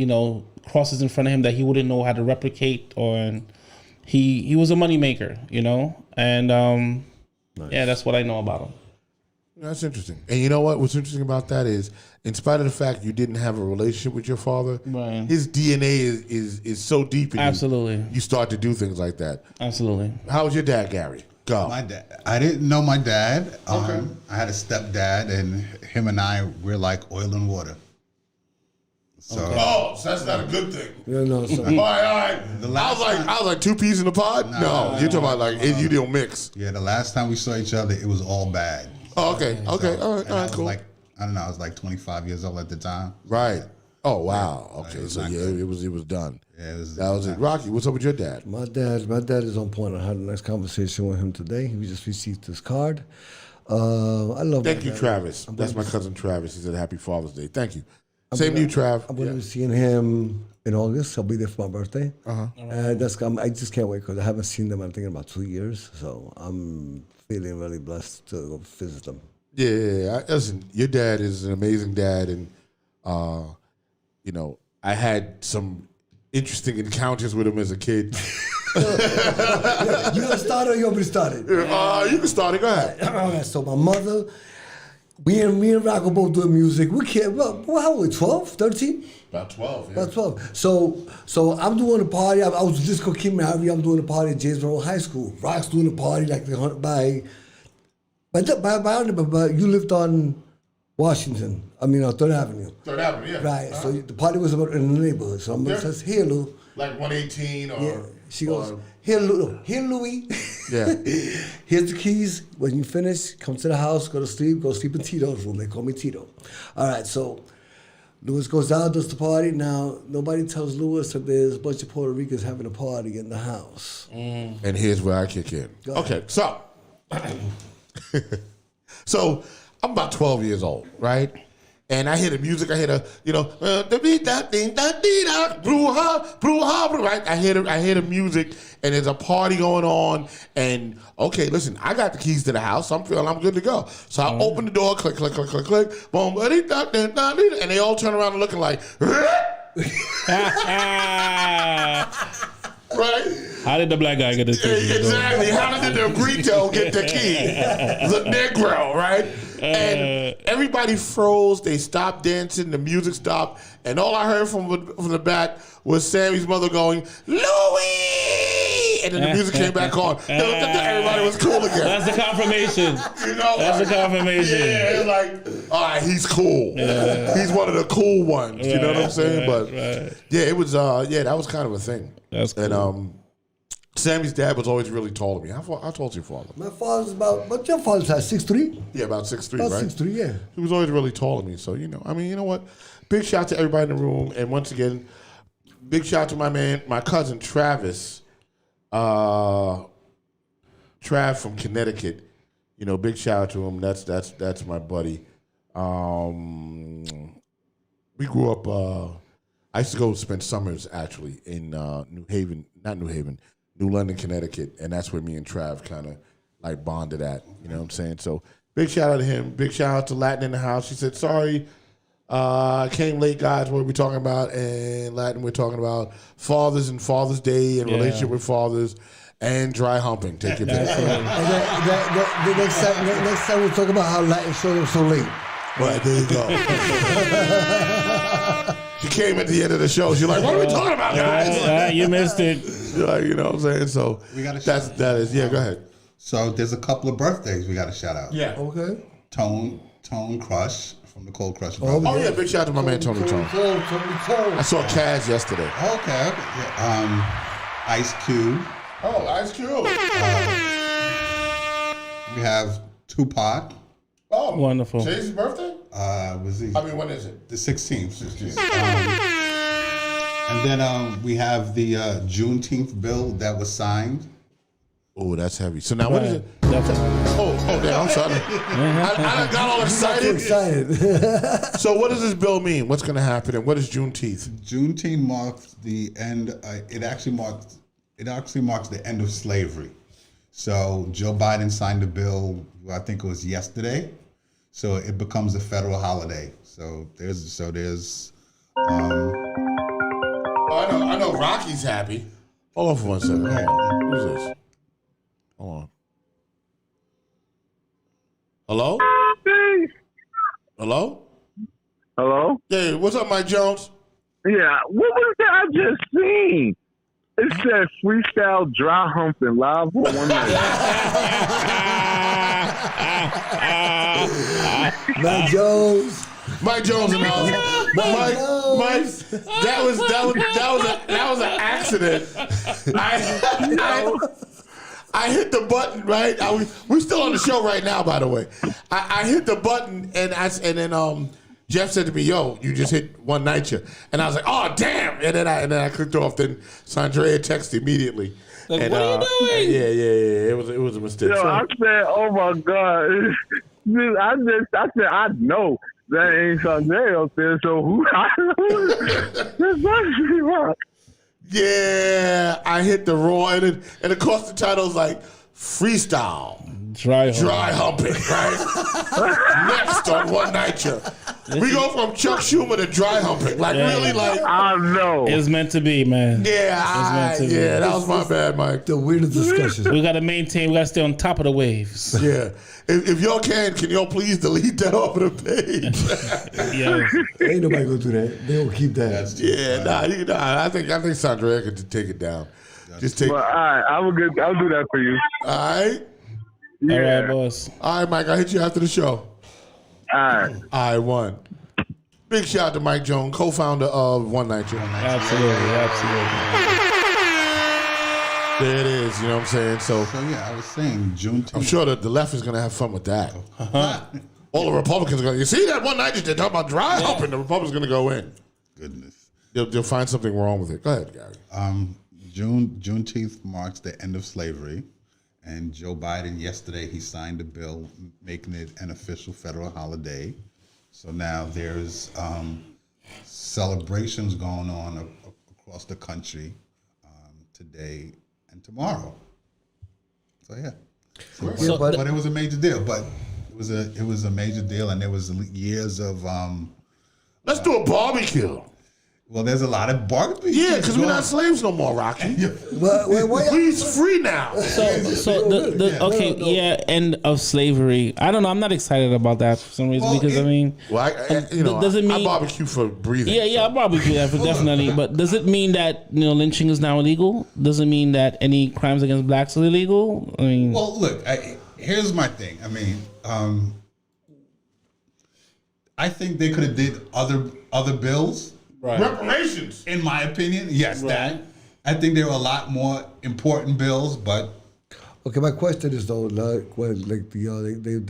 crosses in front of him that he wouldn't know how to replicate, and he was a money maker, and nice. Yeah, that's what I know about him. That's interesting. And you know what? What's interesting about that is, in spite of the fact you didn't have a relationship with your father, right. His DNA is so deep in Absolutely. You start to do things like that. Absolutely. How was your dad, Gary? Go. My dad. I didn't know my dad. Okay. I had a stepdad, and him and we're like oil and water. So, so that's not a good thing. Yeah, no, sorry. All right. I was like 2 peas in a pod. No, you're talking about you don't mix. Yeah, the last time we saw each other, it was all bad. Oh, okay. Okay. All right. Cool. I was like 25 years old at the time. Right. Oh wow. Okay. So it was done. Yeah, that was it. Rocky, what's up with your dad? My dad is on point. I had a nice conversation with him today. He just received his card. I love. Thank you, Travis. That's my cousin Travis. He said Happy Father's Day. Thank you. Same to you, Trav. I'm going to be seeing him in August. I'll be there for my birthday. I just can't wait because I haven't seen them, I think, in about 2 years. So I'm feeling really blessed to go visit them. Yeah. Listen, your dad is an amazing dad. And, I had some interesting encounters with him as a kid. You going to start or you want me to start it? You can start it. Go ahead. All right. So my mother... Me and Rocco both doing music. We can't. Well, how old? 12, 13? About 12. Yeah. About 12. So I'm doing a party. I was Disco King Mary. I'm doing a party at Janesboro High School. Rock's doing a party by you lived on Washington. 3rd Avenue. 3rd Avenue, yeah. Right. So the party was about in the neighborhood. So I'm gonna say, here, Lou. Like 118 or. Yeah. She goes, here, Louis. Yeah. Here's the keys. When you finish, come to the house, go sleep in Tito's room. They call me Tito. All right, so Louis goes out, does the party. Now, nobody tells Louis that there's a bunch of Puerto Ricans having a party in the house. And here's where I kick in. Okay, so. So, I'm about 12 years old, right? And I hear the music. I hear right? I hear the music, and there's a party going on. And okay, listen, I got the keys to the house. I'm feeling I'm good to go. So I open the door, click, click, click, click, click, boom, and they all turn around and looking like, right? How did the black guy get the key? Exactly. How did the Brito get the key? The Negro, right? And everybody froze. They stopped dancing. The music stopped. And all I heard from the back was Sammy's mother going, Louie! And then the music came back on. Everybody was cool again. That's the confirmation. That's the confirmation. Yeah, like, all right, he's cool. Yeah. He's one of the cool ones. You know what I'm saying? But yeah, it was, that was kind of a thing. That's cool. And Sammy's dad was always really tall to me. How tall is your father? My father's but your father's 6'3"? Yeah, about 6'3", right? About 6'3", yeah. He was always really tall to me. So, you know what? Big shout out to everybody in the room. And once again, big shout out to my cousin Travis. Trav from Connecticut. Big shout out to him. That's my buddy. We grew up, I used to go spend summers actually in New London, Connecticut, and that's where me and Trav kind of like bonded at. You know what I'm saying? So Big shout out to him. Big shout out to Latin in the house. She said, sorry, I came late, guys. What are we talking about? And Latin, we're talking about fathers and Father's Day and relationship with fathers and dry humping. Take your pick. And the next time we'll talk about how Latin showed up so late. Right, there you go. She came at the end of the show. She's like, what are we talking about, guys? You missed it. Like, you know what I'm saying? So We got a that is, go ahead. So there's a couple of birthdays we got to shout out. Yeah. Okay. Tone Crush from the Cold Crush. Oh, yeah, big shout out to my man Tony Tone. I saw Kaz yesterday. Okay. Yeah. Ice Cube. Oh, Ice Cube. We have Tupac. Oh, Wonderful. Jay-Z's birthday? Was he? When is it? The 16th. And then we have the Juneteenth bill that was signed. Oh, that's heavy. So now what is it? Definitely. Oh, damn, I'm sorry. I got all excited. So what does this bill mean? What's going to happen? And what is Juneteenth? Juneteenth marks the end. It actually marks the end of slavery. So Joe Biden signed the bill. I think it was yesterday. So it becomes a federal holiday. So there's. I know. Rocky's happy. Hold on for 1 second. Hold on. Who's this? Hold on. Hello? Hello? Hello? Hey, what's up, Mike Jones? Yeah, what was that I just seen? It said Freestyle Dry Humping live on one night. Mike Jones. Mike Jones and all. Mike, that was an accident. I hit the button, right? We're still on the show right now, by the way. I hit the button and then Jeff said to me, "Yo, you just hit One Night Ya," and I was like, "Oh, damn!" And then I clicked off. Then Sandrea texted immediately. Like, and, what are you doing? Yeah. It was a mistake. Yo, I said, oh my God. I said, I know that ain't Sunday up there, so who? Yeah, I hit the raw, and of course the title's like Freestyle Dry Humping, right? Next on One Night Ya. We go from Chuck Schumer to dry humping. Really, like. I know. It's meant to be, man. Yeah, that was my bad, Mike. The weirdest discussion. We got to stay on top of the waves. Yeah. If y'all can y'all please delete that off of the page? Yeah. Ain't nobody gonna do that. They gonna keep that. I think Sandra could take it down. Just take. Well, all right, I'll do that for you. All right. Yeah. All right, boss. All right, Mike. I'll hit you after the show. All right. I won. Big shout out to Mike Jones, co-founder of One Night Ya. Absolutely. There it is. You know what I'm saying? So yeah, I was saying Juneteenth. I'm sure that the left is going to have fun with that. All the Republicans are going to, you see that One Night Ya, they're talking about dry humping, the Republicans are going to go in. Goodness. They'll find something wrong with it. Go ahead, Gary. Juneteenth marks the end of slavery. And Joe Biden, yesterday, he signed a bill making it an official federal holiday. So now there's celebrations going on across the country today and tomorrow. So yeah. But it was a major deal. But it was a major deal, and there was years of. Let's do a barbecue. Well, there's a lot of barbecue. Yeah, because we're not slaves no more, Rocky. He's free now. End of slavery. I don't know. I'm not excited about that for some reason does it mean I barbecue for breathing. Yeah, I barbecue that for definitely. But does it mean that lynching is now illegal? Does it mean that any crimes against blacks are illegal? I mean, well, look. Here's my thing. I mean, I think they could have did other bills. right. Reparations. In my opinion, yes, that. I think there were a lot more important bills, but. Okay, my question is though, they're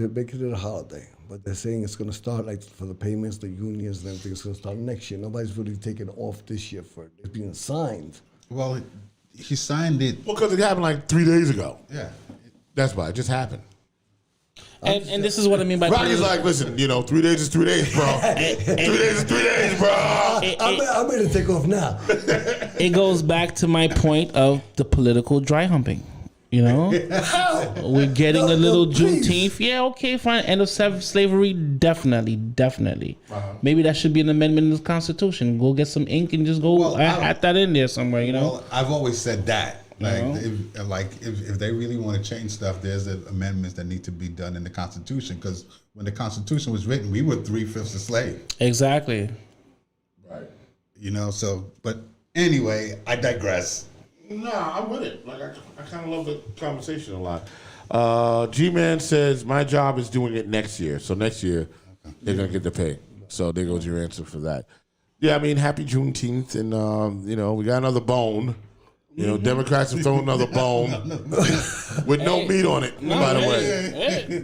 making it a holiday, but they're saying it's going to start for the payments, the unions, and everything. It's going to start next year. Nobody's really taking off this year for it. It's being signed. Well, he signed it. Well, because it happened 3 days ago. Yeah. That's why it just happened. And this is what I mean by Rocky's like, listen, 3 days is 3 days, bro. 3 days is 3 days, bro. I'm ready to take off now. It goes back to my point of the political dry humping. You know, we're getting a little please. Juneteenth. Yeah, okay, fine. End of slavery, definitely. Maybe that should be an amendment in the Constitution. Go get some ink and just go add that in there somewhere. You know, Well, I've always said that. If they really want to change stuff, there's amendments that need to be done in the Constitution. Because when the Constitution was written, we were 3/5 of slaves. exactly. Right. You know, so, but anyway, I digress. Nah, I'm with it. Like I kind of love the conversation a lot. G-Man says my job is doing it next year, so next year they're gonna get the pay. So there goes your answer for that. Yeah, I mean, happy Juneteenth, and you know, we got another bone. You know, Democrats have thrown another bone with no meat on it. By the way,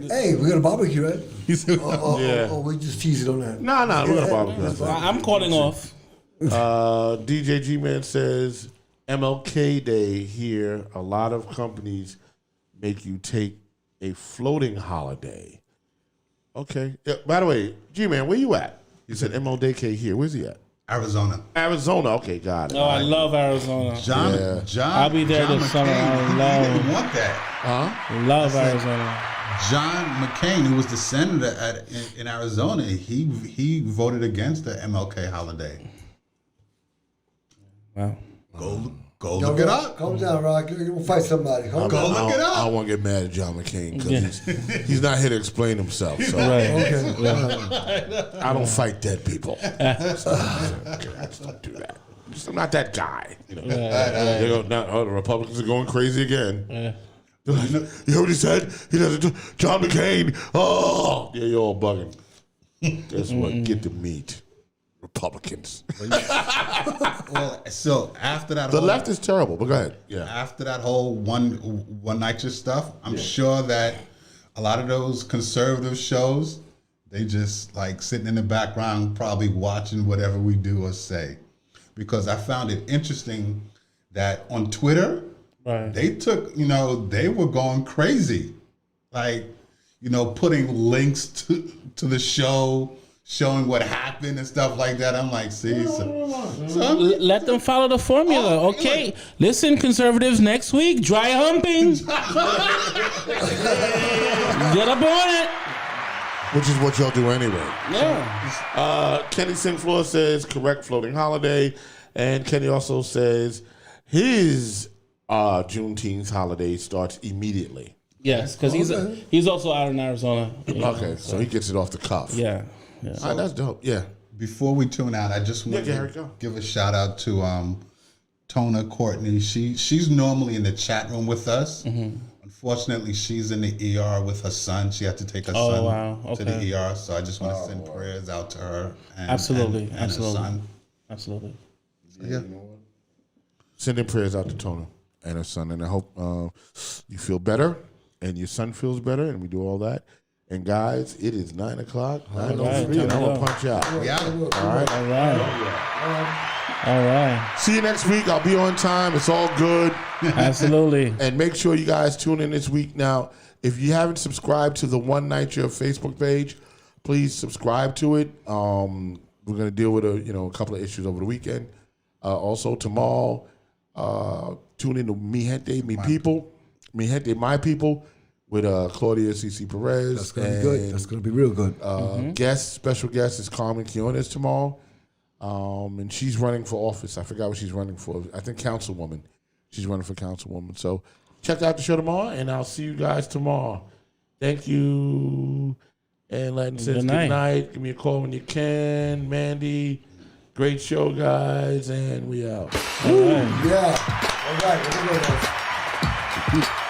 Hey, we got a barbecue, right? Yeah. Oh, we just teasing on that. nah, we're gonna barbecue. That's fine. I'm calling off. DJ G-Man says MLK Day here. A lot of companies make you take a floating holiday. Okay. Yeah, by the way, G-Man, where you at? You said MLK here. Where's he at? Arizona. Arizona. Okay, got it. Oh, I love Arizona. John, I'll be there John this summer. McCain, I he didn't want that. Huh? Love Arizona. John McCain, who was the senator in Arizona, he voted against the MLK holiday. Wow. Go look it up. Calm down, Rock. We'll fight somebody. Calm Go down. look it up. I don't want to get mad at John McCain because he's not here to explain himself. So Okay. I don't fight dead people. I just don't do that. I'm not that guy. You know? They go, the Republicans are going crazy again. You heard what he said? He doesn't. John McCain. Oh, yeah, you're all bugging. Guess what? Get the meat, Republicans. Well, so after that, The left is terrible. But go ahead. Yeah. after that whole one night stuff, I'm sure that a lot of those conservative shows, they just like sitting in the background, probably watching whatever we do or say, because I found it interesting that on Twitter. Right. They took, they were going crazy. Like, putting links to the show, showing what happened and stuff like that. I'm like, see, Let them follow the formula. Okay. Listen, conservatives, next week, dry humping. Get up on it. Which is what y'all do anyway. Yeah. Kenny Singfloor says correct floating holiday. And Kenny also says his Juneteenth holiday starts immediately. Yes, because he's also out in Arizona. Okay, so he gets it off the cuff. Yeah. All right, that's dope. Yeah. before we tune out, I just want to give a shout out to Tona Courtney. She's normally in the chat room with us. Mm-hmm. Unfortunately, she's in the ER with her son. She had to take her son to the ER. So I just want to send prayers out to her. And, absolutely. And her son. Absolutely. So, yeah. Sending prayers out to Tona and her son. And I hope you feel better and your son feels better and we do all that. And guys, it is 9 o'clock, 9:03, and I'm going to punch out. Yeah. All right. See you next week. I'll be on time. It's all good. Absolutely. And make sure you guys tune in this week. Now, if you haven't subscribed to the One Night Your Facebook page, please subscribe to it. We're going to deal with a couple of issues over the weekend. Also, tomorrow, tune in to Mi Gente, Mi People. Mi Gente, My People. With Claudia C.C. Perez. That's going to be good. That's going to be real good. Special guest is Carmen Quiones tomorrow. And she's running for office. I forgot what she's running for. I think councilwoman. She's running for councilwoman. So check out the show tomorrow, and I'll see you guys tomorrow. Thank you. And Latin says good night. Give me a call when you can. Mandy, great show, guys. And we out. All right. Yeah. All right.